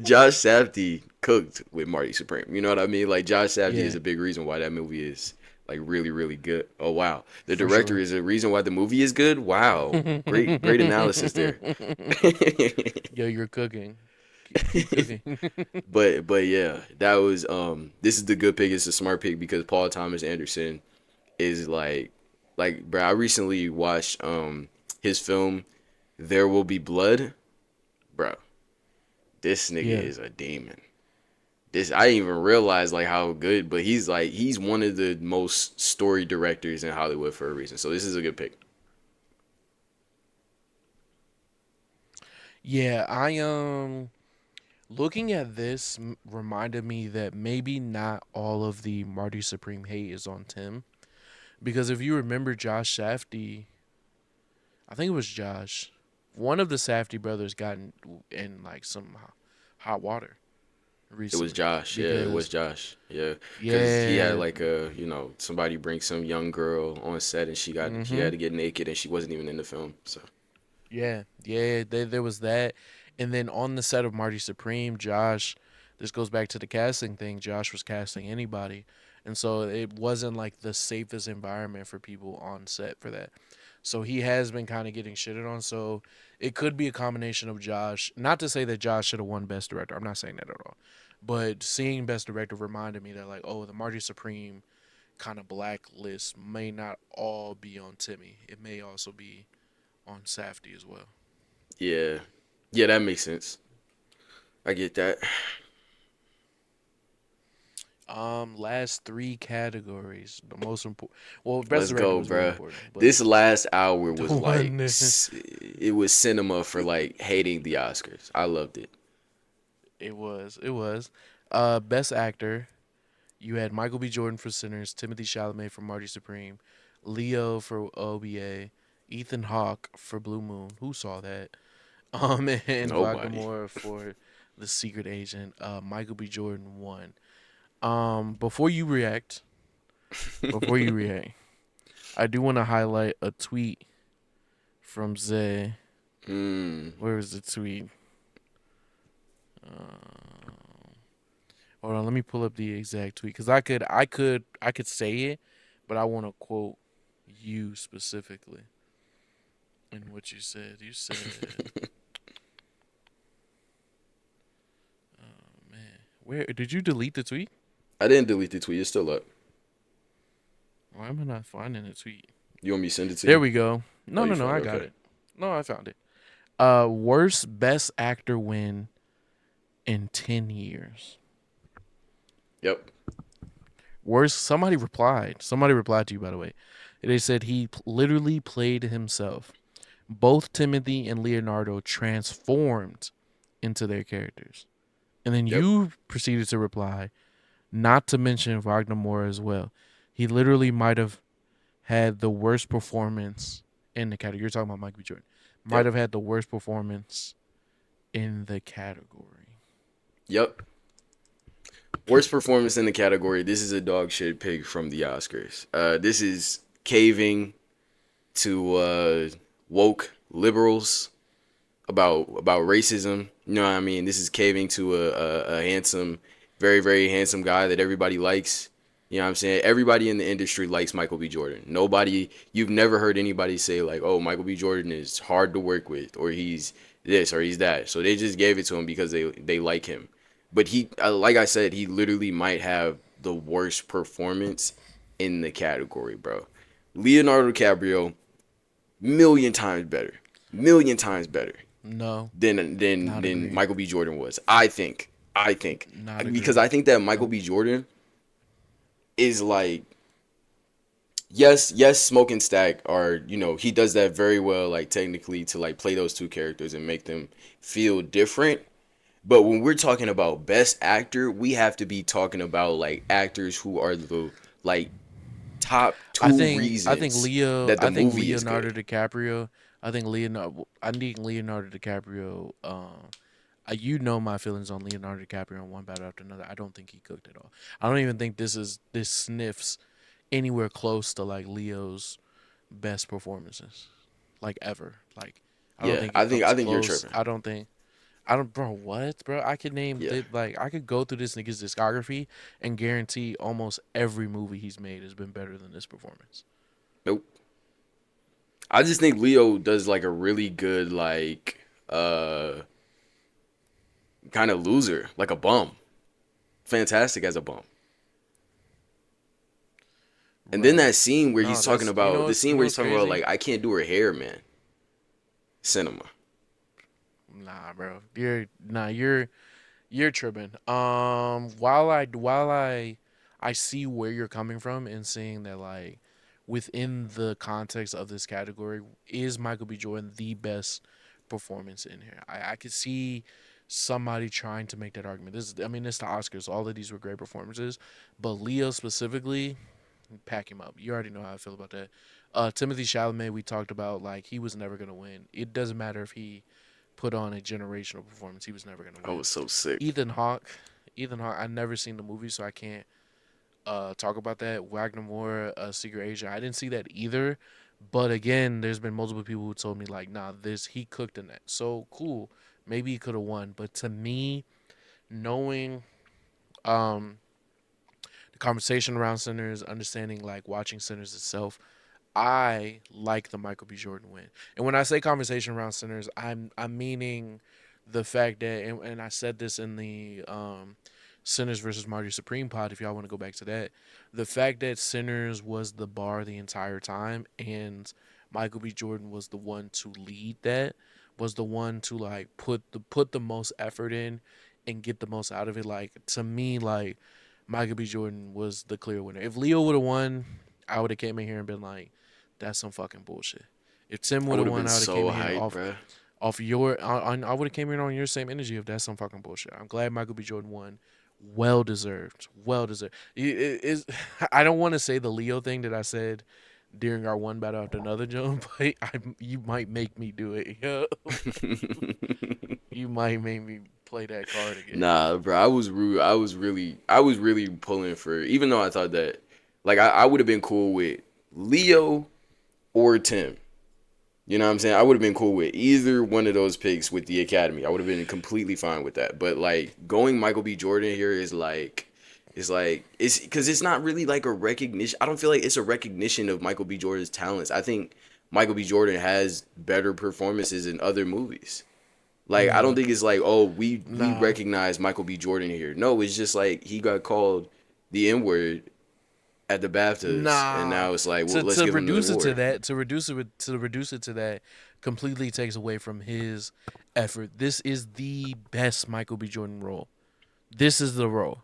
Josh Safdie cooked with Marty Supreme. You know what I mean? Like Josh Safdie Yeah, is a big reason why that movie is like really really good. Oh wow, the for director sure. is a reason why the movie is good. Wow, great analysis there. Yo, you're cooking. Keep cooking. But yeah, that was this is the good pick. It's a smart pick because Paul Thomas Anderson is like bro. I recently watched his film There Will Be Blood, bro. This nigga Yeah. is a demon. This I didn't even realize like how good, but he's one of the most story directors in Hollywood for a reason. So this is a good pick. Yeah, I looking at this reminded me that maybe not all of the Marty Supreme hate is on Tim because if you remember Josh Safdie, I think it was Josh, one of the Safdie brothers got in like some hot water It was recently Josh. Yeah, it was because Josh. Yeah, because he had yeah, like a somebody bring some young girl on set and she mm-hmm. had to get naked and she wasn't even in the film. So Yeah, there was that. And then on the set of Marty Supreme, Josh, this goes back to the casting thing. Josh was casting anybody. And so it wasn't like the safest environment for people on set for that. So he has been kind of getting shitted on. So it could be a combination of Josh. Not to say that Josh should have won Best Director. I'm not saying that at all. But seeing Best Director reminded me that, like, oh, the Marty Supreme kind of blacklist may not all be on Timmy. It may also be on Safdie as well. yeah, yeah, that makes sense. I get that. Last three categories. The most important. Well, best Let's director go, was very bruh. important, but This last hour the was like one, it was cinema for like hating the Oscars. I loved it. it was. Best actor. You had Michael B. Jordan for Sinners, Timothy Chalamet for Marty Supreme, Leo for OBA, Ethan Hawke for Blue Moon. Who saw that? And Wagner Nobody. Moore for The Secret Agent. Michael B. Jordan won. Before you react, before you react, I do want to highlight a tweet from Zay. Hmm. Where is the tweet? Uh, Hold on, let me pull up the exact tweet because I could say it, but I want to quote you specifically in what you said. You said, "Oh man, where did you delete the tweet? I didn't delete the tweet. It's still up. Why am I not finding the tweet? You want me to send it to There you? we go. Oh, No, you no, no, found I it. got Okay. it. No, I found it. Worst best actor win in 10 years. Yep. Worst. Somebody replied. Somebody replied to you, by the way. They said he literally played himself. Both Timothy and Leonardo transformed into their characters. And then Yep. you proceeded to reply, not to mention Wagner Moore as well. He literally might have had the worst performance in the category. You're talking about Mike B. Jordan. Might Yep. have had the worst performance in the category. Yep. Worst performance in the category. This is a dog shit pick from the Oscars. This is caving to woke liberals about racism. You know what I mean? This is caving to a handsome, very very handsome guy that everybody likes. You know what I'm saying? Everybody in the industry likes Michael B. Jordan. Nobody, you've never heard anybody say like, "Oh, Michael B. Jordan is hard to work with," or "He's this," or "He's that." So they just gave it to him because they like him. But he, like I said, he literally might have the worst performance in the category, bro. Leonardo DiCaprio, million times better, million times better. No, than not agree. Michael B. Jordan was. I think Not because agree. I think that Michael Nope. B. Jordan is like yes, Smoke and Stack are, he does that very well, like technically to like play those two characters and make them feel different. But when we're talking about best actor, we have to be talking about like actors who are the like top two I think reasons Leo. that the I think movie is Leonardo good. DiCaprio. I think Leonardo. I think Leonardo DiCaprio. You know my feelings on Leonardo DiCaprio on one battle after another. I don't think he cooked at all. I don't even think this sniffs anywhere close to like Leo's best performances, like ever. Like I don't Yeah, think I it think comes I think you're close. tripping. Bro. What, bro? I could name Yeah. I could go through this nigga's discography and guarantee almost every movie he's made has been better than this performance. Nope. I just think Leo does like a really good like kind of loser, like a bum. Fantastic as a bum. And then Right. that scene where No, he's talking that's you about know the what's scene where he's talking about crazy. like I can't do her hair, man. Cinema. Nah, bro. You're tripping. While I see where you're coming from and seeing that like within the context of this category, is Michael B. Jordan the best performance in here? I could see somebody trying to make that argument. I mean, it's the Oscars. All of these were great performances, but Leo specifically, pack him up. You already know how I feel about that. Timothy Chalamet, we talked about like he was never gonna win. It doesn't matter if he put on a generational performance. He was never gonna I win. was so sick. Ethan Hawke, Ethan Hawke. I never seen the movie, so I can't talk about that. Wagner Moore, Secret Agent. I didn't see that either. But again, there's been multiple people who told me like, nah, this he cooked in that. So cool. Maybe he could have won. But to me, knowing um the conversation around Sinners, understanding like watching Sinners itself, I like the Michael B. Jordan win. And when I say conversation around Sinners, I'm meaning the fact that and I said this in the Sinners versus Marty Supreme pod, if y'all want to go back to that. The fact that Sinners was the bar the entire time and Michael B. Jordan was the one to lead that, was the one to like put the most effort in and get the most out of it. Like to me, like Michael B. Jordan was the clear winner. If Leo would have won, I would have came in here and been like, that's some fucking bullshit. If Tim I would would have have won, been I would have came so in here hyped, off bruh. off your I would have came in on your same energy if that's some fucking bullshit. I'm glad Michael B. Jordan won. Well deserved. Well deserved. I don't want to say the Leo thing that I said during our one battle after another, Joe, but you might make me do it. Yeah. You might make me play that card again. Nah, bro, I was rude. I was really pulling for, even though I thought that, like, I would have been cool with Leo or Tim. You know what I'm saying? I would have been cool with either one of those picks with the Academy. I would have been completely fine with that. But like going Michael B. Jordan here it's because it's not really like a recognition. I don't feel like it's a recognition of Michael B. Jordan's talents. I think Michael B. Jordan has better performances in other movies. Like I don't think it's like, oh, we Nah. recognize Michael B. Jordan here. No, it's just like he got called the N word at the BAFTAs, and Nah. now it's like, well, To let's to give him the reduce it to award. that, to reduce it to that completely takes away from his effort. This is the best Michael B. Jordan role. This is the role.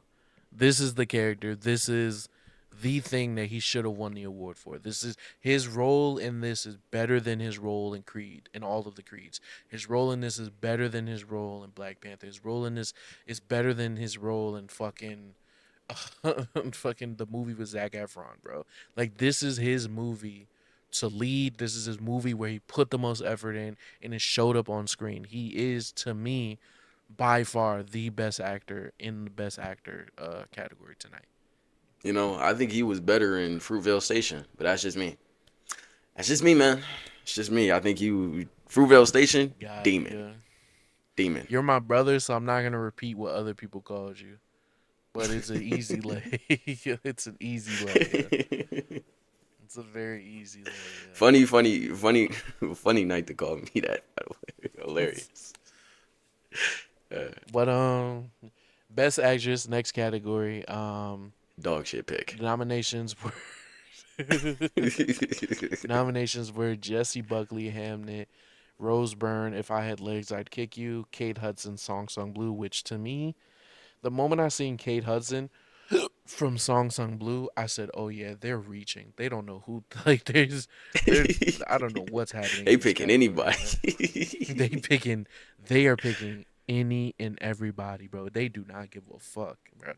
This is the character. This is the thing that he should have won the award for. This is his role in this is better than his role in Creed in all of the Creeds. His role in this is better than his role in Black Panther. His role in this is better than his role in fucking fucking the movie with Zac Efron, bro. Like this is his movie to lead. This is his movie where he put the most effort in and it showed up on screen. He is to me by far the best actor in the best actor category tonight. I think he was better in Fruitvale Station, but that's just me. That's just me, man. It's just me. I think you Fruitvale Station, Got it. demon, Yeah. demon. You're my brother, so I'm not gonna repeat what other people called you. But it's an easy lay. It's an easy lay. Yeah. It's a very easy lay. funny, funny night to call me that. By the way, Yeah. hilarious. But best actress next category. Dog shit pick. The nominations were nominations were Jessie Buckley, Hamnet, Rose Byrne, If I Had Legs, I'd Kick You, Kate Hudson, Song Sung Blue, which to me, the moment I seen Kate Hudson from Song Sung Blue, I said, "Oh yeah, they're reaching. They don't know who like they're I don't know what's happening They in this picking category, anybody. bro. They picking they are picking any and everybody, bro. They do not give a fuck, bro.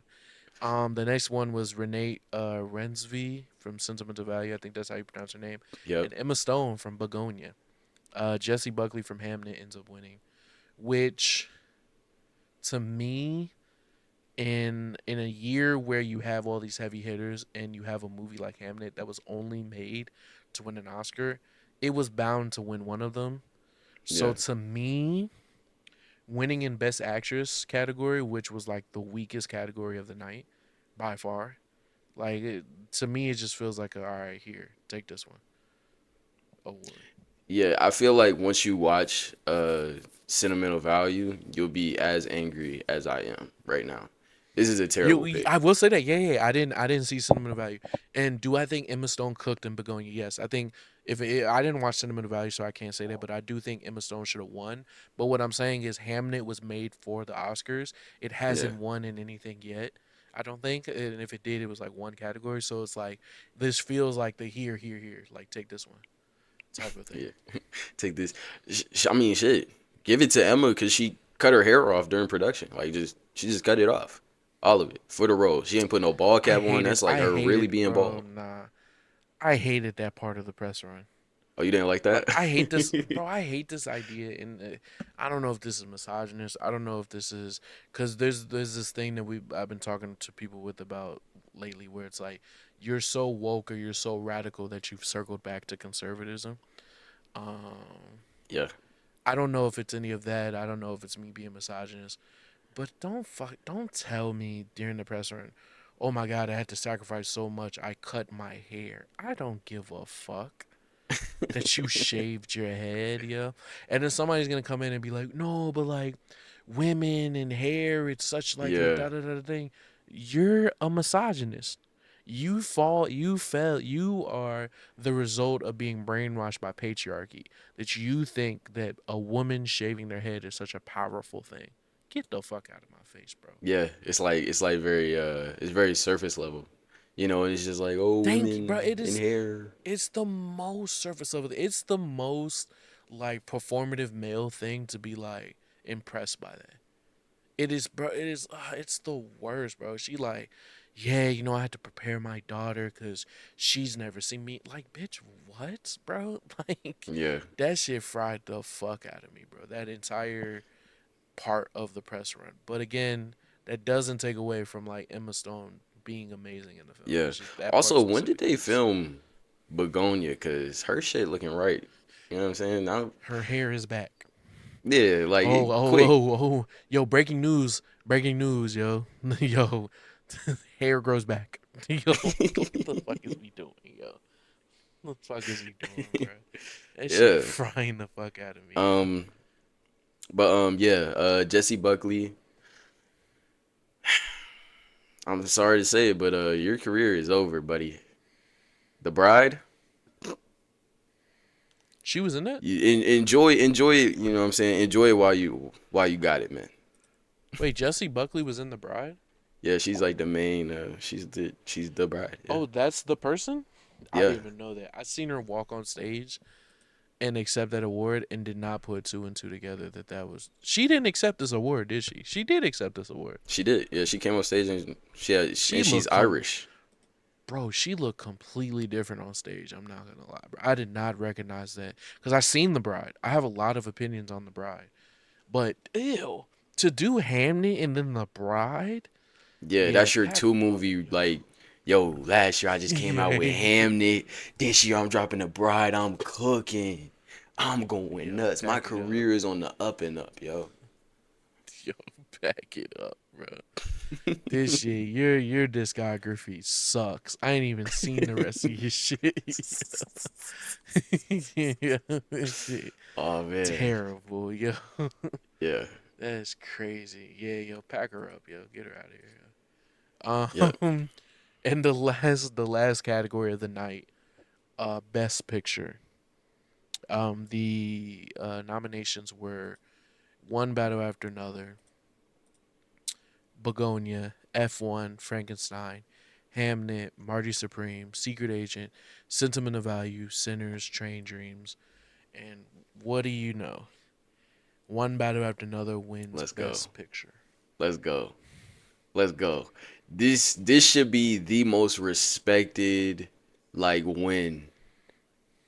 The next one was Renee Rensby from Sentimental Value. I think that's how you pronounce her name. Yep. And Emma Stone from Begonia. Jesse Buckley from Hamnet ends up winning, which to me, in a year where you have all these heavy hitters and you have a movie like Hamnet that was only made to win an Oscar, it was bound to win one of them. So Yeah. to me, winning in Best Actress category, which was like the weakest category of the night by far, like to me, it just feels like all right, here, take this one award. Yeah, I feel like once you watch Sentimental Value, you'll be as angry as I am right now. This is a terrible pick. I will say that, yeah. I didn't see Sentimental Value, and do I think Emma Stone cooked in Begonia? Yes, I think I didn't watch Sentimental Value, so I can't say that, but I do think Emma Stone should have won. But what I'm saying is, Hamnet was made for the Oscars. It Yeah. hasn't won in anything yet. I don't think, and if it did, it was like one category. So it's like this feels like the here, like take this one type of thing. Yeah. Take this. I mean, shit. Give it to Emma because she cut her hair off during production. Like, she just cut it off, all of it for the role. She ain't put no ball cap on. That's like I her really hated, being bro. bald. Nah, I hated that part of the press run. Oh, you didn't like Like that? I hate this, bro. I hate this idea, and I don't know if this is misogynist. I don't know if this is because there's this thing that I've been talking to people with about lately, where it's like you're so woke or you're so radical that you've circled back to conservatism. Um, Yeah. I don't know if it's any of that. I don't know if it's me being misogynist, but don't tell me during the press run, oh my god, I had to sacrifice so much. I cut my hair. I don't give a fuck that you shaved your head, yeah. And then somebody's gonna come in and be like, no, but like women and hair, it's such like a Yeah. da da da thing. You're a misogynist. You are the result of being brainwashed by patriarchy. That you think that a woman shaving their head is such a powerful thing. Get the fuck out of my face, bro. Yeah. It's like very it's very surface level. And it's just like, oh, Thank you, bro. women in hair. It's the most surface level. It's the most like performative male thing to be like impressed by that. It is, bro. It is. It's the worst, bro. She like, yeah, I had to prepare my daughter because she's never seen me. Like, bitch, what, bro? Like, Yeah. that shit fried the fuck out of me, bro. That entire part of the press run. But again, that doesn't take away from like Emma Stone being amazing in the film. Yeah. It's just that part Also, when did specifically. they film Begonia? Cause her shit looking right. You know what I'm saying? Now, Her hair is back. yeah, like Oh, oh, quick. oh, oh. Yo, breaking news, yo. Yo, hair grows back. Yo, what the fuck is we doing, yo? What the fuck is we doing, bro? That shit Yeah. frying the fuck out of me, yo. Um. But yeah. Jesse Buckley. I'm sorry to say it, but your career is over, buddy. The Bride. She was in that? Enjoy it. You know what I'm saying? Enjoy it while you got it, man. Wait, Jessie Buckley was in The Bride? Yeah, she's like the main. She's the bride. Yeah. Oh, that's the person? I Yeah. didn't even know that. I seen her walk on stage and accept that award and did not put two and two together that was. She didn't accept this award, did she? She did accept this award. She did. Yeah, she came on stage and She she's looked Irish. Bro, she looked completely different on stage. I'm not gonna lie, bro. I did not recognize that because I seen The Bride. I have a lot of opinions on The Bride, but ew, to do Hamnet and then The Bride, Yeah, yeah, that's your pack two it up, movie. Like, yo, last year I just came out yeah, with Hamnet. This year I'm dropping The Bride. I'm cooking. I'm going yo, nuts. My pack it up, career is on the up and up, yo. yo, pack it up, bro. This shit, your discography sucks. I ain't even seen the rest of your shit. Yeah, this shit Oh man. terrible, yo. Yeah. That's crazy. Yeah, yo, pack her up, yo. Get her out of here. Yeah. And the last category of the night, best picture. The nominations were One Battle After Another, Begonia, F1, Frankenstein, Hamnet, Marty Supreme, Secret Agent, Sentiment of Value, Sinners, Train Dreams, and what do you know? One Battle After Another wins Let's go. Best Picture. Let's go. Let's go. This should be the most respected like win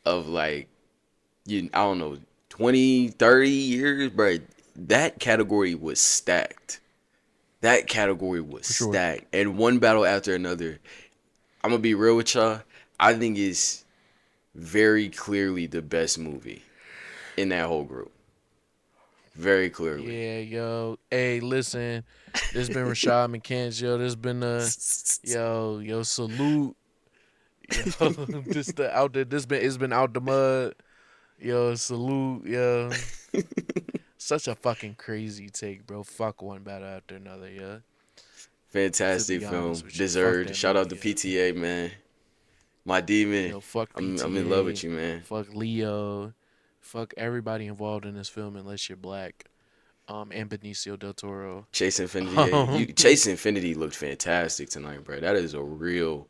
of like I don't know 20, 30 years, bro. That category was stacked. That category was For sure. stacked. And one battle after another. I'm gonna be real with y'all. I think it's very clearly the best movie in that whole group. Very clearly. Yeah, yo. Hey, listen. This been Rashad McCants, yo. This been yo, salute. Yo, this the out there. It's been out the mud. Yo, salute, yo. Such a fucking crazy take, bro. Fuck One Battle After Another, yeah. To Fantastic be honest film. with you, fuck Deserved. that Shout out movie, to yeah. PTA, man. My demon. Yo, fuck I'm in love with PTA, you, man. fuck Leo, fuck everybody involved in this film unless you're black. And Benicio del Toro. Chase Infinity. Um, Chase Infinity looked fantastic tonight, bro. That is a real,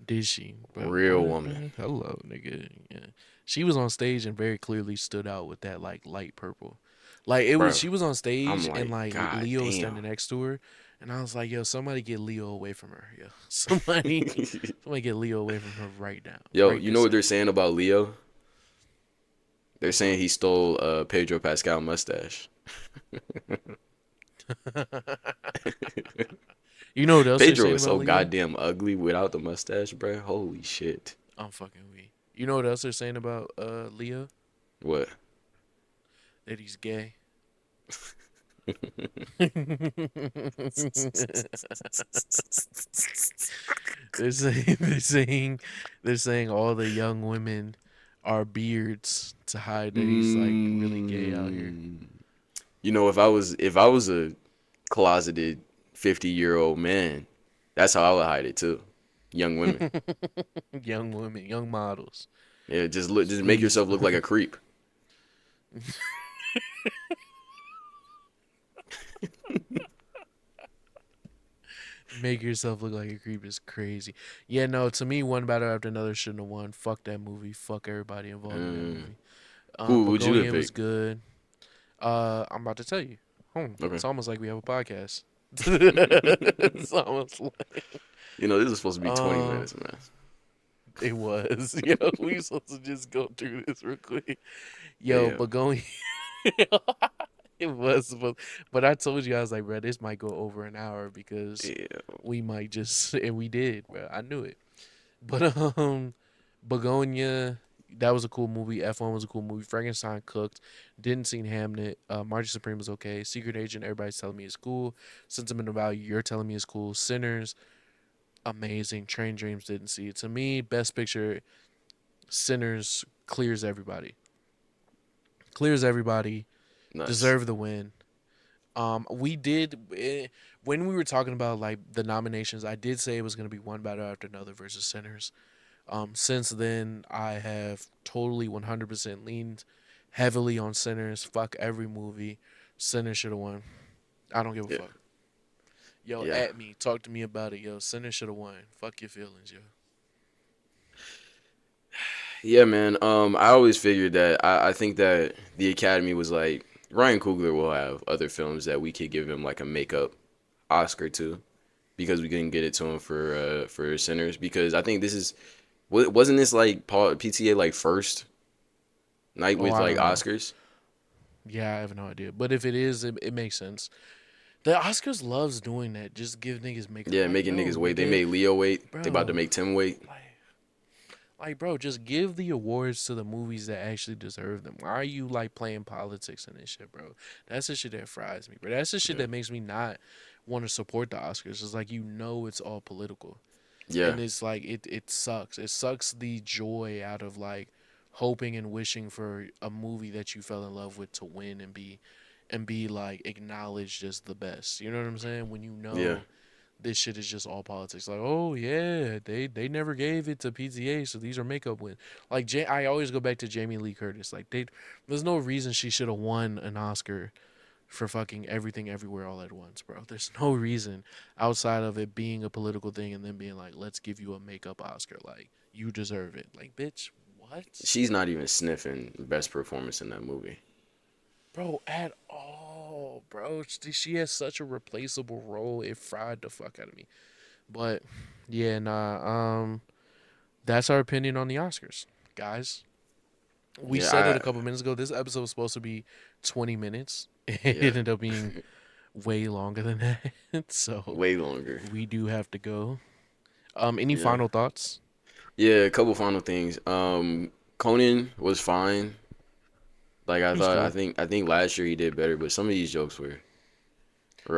did she? Bro, real what? woman, Hello, nigga. Yeah. She was on stage and very clearly stood out with that like light purple. Like it was bro. she was on I'm stage and like, like God Leo was damn. standing next to her and I was like, yo, somebody get Leo away from her. Yo. Somebody get Leo away from her right now. Yo, Right you know this what they're second. saying about Leo? They're What's saying up? he stole Pedro Pascal mustache. You know what else they're Pedro saying is about so Leo? goddamn ugly without the mustache, bro. Holy shit. I'm fucking weak. You know what else they're saying about Leo? What? That he's gay. They're saying they're saying all the young women are beards to hide that he's like really gay out here. Mm. You know, if I was a closeted 50-year-old man, that's how I would hide it too. Young women. Young women, young models. Yeah, just make Please yourself look like a creep. make yourself look like a creep is crazy. Yeah, no, to me, One Battle After Another shouldn't have won. Fuck that movie. Fuck everybody involved in that Mm. movie. Who would you have Begonia was picked? good. I'm about to tell you. Okay. It's almost like we have a podcast. It's almost like You know, this is supposed to be 20 um, minutes, man. it was. Yo, we supposed to just go through this real quick. Yo, Damn. Begonia. It was supposed, but I told you I was like, bro, this might go over an hour because Damn. we might just, and we did, bro. I knew it. But Begonia, that was a cool movie. F1 was a cool movie. Frankenstein cooked. Didn't see Hamnet. Marty Supreme was okay. Secret Agent, everybody's telling me is cool. Sentimental Value, you're telling me is cool. Sinners, amazing. Train Dreams, didn't see it. To me, Best Picture, Sinners clears everybody. Clears everybody. Nice. Deserve the win. We did when we were talking about like the nominations. I did say it was gonna be One Battle After Another versus Sinners. Since then, I have totally 100% leaned heavily on Sinners. Fuck every movie. Sinners should have won. I don't give a Yeah. fuck. Yo, Yeah. at me. Talk to me about it. Yo, Sinners should have won. Fuck your feelings, yo. Yeah, man. I always figured that I think that the Academy was like Ryan Coogler will have other films that we could give him like a makeup Oscar to because we couldn't get it to him for Sinners because I think this is wasn't this like PTA like first night Oh, with I like don't know. Oscars? Yeah, I have no idea. But if it is, it makes sense. The Oscars loves doing that. Just give niggas makeup. Yeah, Like, making no, niggas wait. They nigga, made Leo wait. They about to bro. make Tim wait. Bro, just give the awards to the movies that actually deserve them. Why are you like playing politics and this shit, bro? That's the shit that fries me, bro. That's the shit Yeah. that makes me not want to support the Oscars. It's like it's all political, Yeah. and it's like it sucks. It sucks the joy out of like hoping and wishing for a movie that you fell in love with to win and be like acknowledged as the best. You know what I'm saying? When you Yeah. know this shit is just all politics. Like, oh yeah, they never gave it to PTA, so these are makeup wins. Like, I always go back to Jamie Lee Curtis. Like, there's no reason she should have won an Oscar for fucking everything everywhere all at once, bro. There's no reason outside of it being a political thing and then being like, let's give you a makeup Oscar. Like, you deserve it. Like, bitch, what? She's not even sniffing best performance in that movie. Bro, at all, bro. She has such a replaceable role. It fried the fuck out of me. But yeah, nah. That's our opinion on the Oscars, guys. We said it Yeah, a couple minutes ago. This episode was supposed to be 20 minutes. It yeah, ended up being way longer than that. So way longer. we do have to go. Any Yeah, final thoughts? yeah. A couple final things. Conan was fine. Like I It was thought, cool. I think last year he did better, but some of these jokes were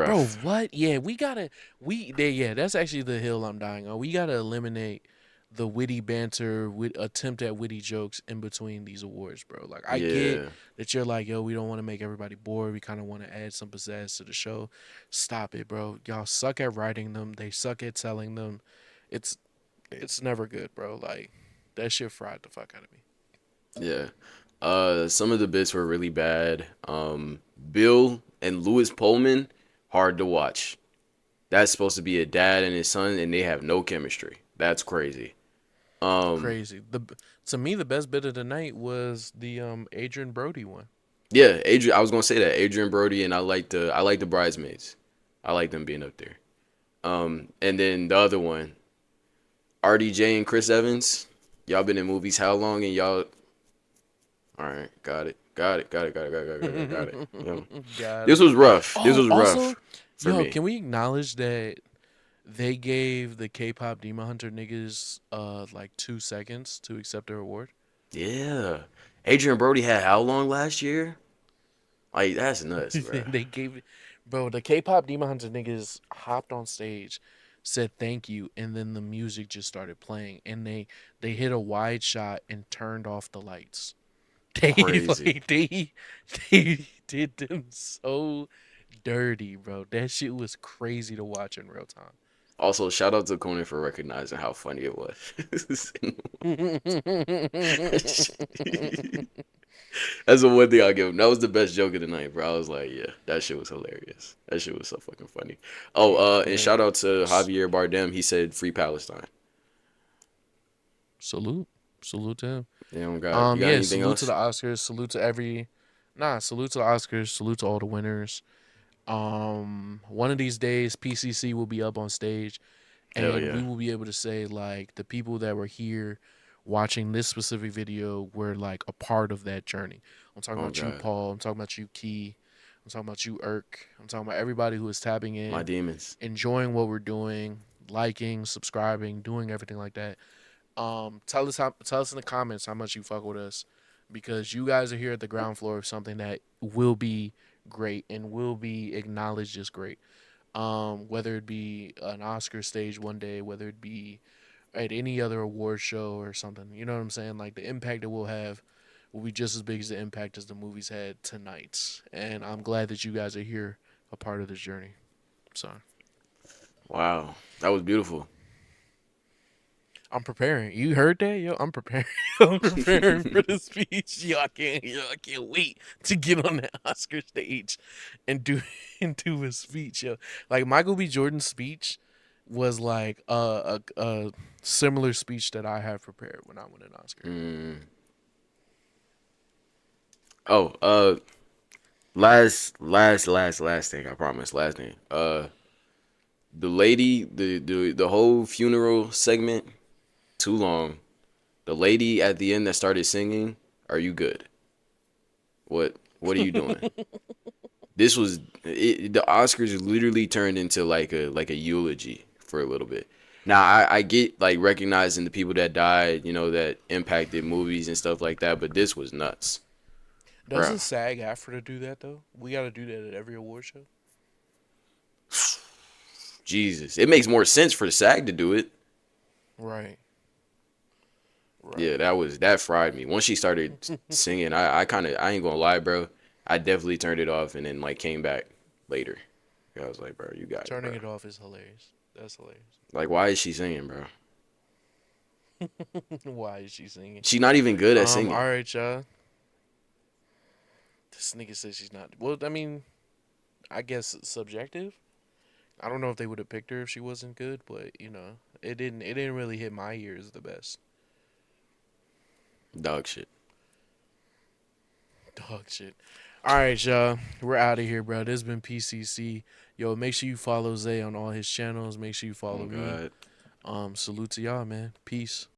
Bro, rough. what? Yeah, yeah, that's actually the hill I'm dying on. We gotta eliminate the witty banter, with attempt at witty jokes in between these awards, bro. Like, I get Yeah. that you're like, yo, we don't want to make everybody bored. We kind of want to add some pizzazz to the show. Stop it, bro. Y'all suck at writing them. They suck at telling them. It's it's never good, bro. Like, that shit fried the fuck out of me. Yeah. Some of the bits were really bad. Bill and Louis Pullman, hard to watch. That's supposed to be a dad and his son, and they have no chemistry. That's crazy. Um, Crazy. To me, the best bit of the night was the Adrian Brody one. yeah, Adrian. I was gonna say that Adrian Brody, and I like the bridesmaids. I like them being up there. And then the other one, RDJ and Chris Evans. Y'all been in movies how long? And y'all, all right, got it, got it. Yeah. Got This it. was rough. This Oh, was also, rough for yo, me. can we acknowledge that they gave the K-pop Demon Hunter niggas like 2 seconds to accept their award? Yeah. Adrian Brody had how long last year? Like that's nuts, bro. They gave it, bro. The K-pop Demon Hunter niggas hopped on stage, said thank you, and then the music just started playing, and they hit a wide shot and turned off the lights. They Crazy. like they did them so dirty, bro. That shit was crazy to watch in real time. Also, shout out to Conan for recognizing how funny it was. That's the one thing I'll give him. That was the best joke of the night, bro. I was like, yeah, that shit was hilarious. That shit was so fucking funny. Oh, and Yeah. shout out to Javier Bardem. He said free Palestine. Salute. Salute to him. Yeah, oh God. You got Yeah, anything salute to else? the Oscars. Salute to the Oscars. Salute to all the winners. One of these days PCC will be up on stage Hell and we yeah. will be able to say like the people that were here watching this specific video were like a part of that journey. I'm talking Oh about you, God. Paul. I'm talking about you, Key. I'm talking about you, Irk. I'm talking about everybody who is tapping My in, demons. enjoying what we're doing, liking, subscribing, doing everything like that. Tell us in the comments how much you fuck with us, because you guys are here at the ground floor of something that will be great and will be acknowledged as great. Whether it be an Oscar stage one day, whether it be at any other award show or something, you know what I'm saying? Like, the impact that we'll have will be just as big as the impact as the movies had tonight. And I'm glad that you guys are here, a part of this journey. So Wow. That was beautiful. I'm preparing. You heard that, yo? I'm preparing. I'm preparing for the speech. I can't wait to get on that Oscar stage and do and do a speech, yo. Like, Michael B. Jordan's speech was like a similar speech that I have prepared when I win an Oscar. Mm. Oh, last thing. I promise. Last thing. The lady, the whole funeral segment, too long. The lady at the end that started singing, "Are you good? What are you doing?" This was the Oscars literally turned into like a eulogy for a little bit. Now I get like recognizing the people that died, you know, that impacted movies and stuff like that, but this was nuts, bro. Doesn't SAG have to do that though? We got to do that at every award show. Jesus, it makes more sense for the SAG to do it. Right. Yeah, Right. that fried me. Once she started singing, I ain't gonna lie, bro. I definitely turned it off and then like came back later. I was like, bro, you got it, bro. Turning it off is hilarious. That's hilarious. Like, why is she singing, bro? Why is she singing? She not even good at singing. All right, y'all. This nigga says she's not. Well, I mean, I guess it's subjective. I don't know if they would have picked her if she wasn't good, but you know, it didn't. It didn't really hit my ears the best. Dog shit. Dog shit. All right, y'all. We're out of here, bro. This has been PCC. Yo, make sure you follow Zay on all his channels. Make sure you follow Oh me. God. Salute to y'all, man. Peace.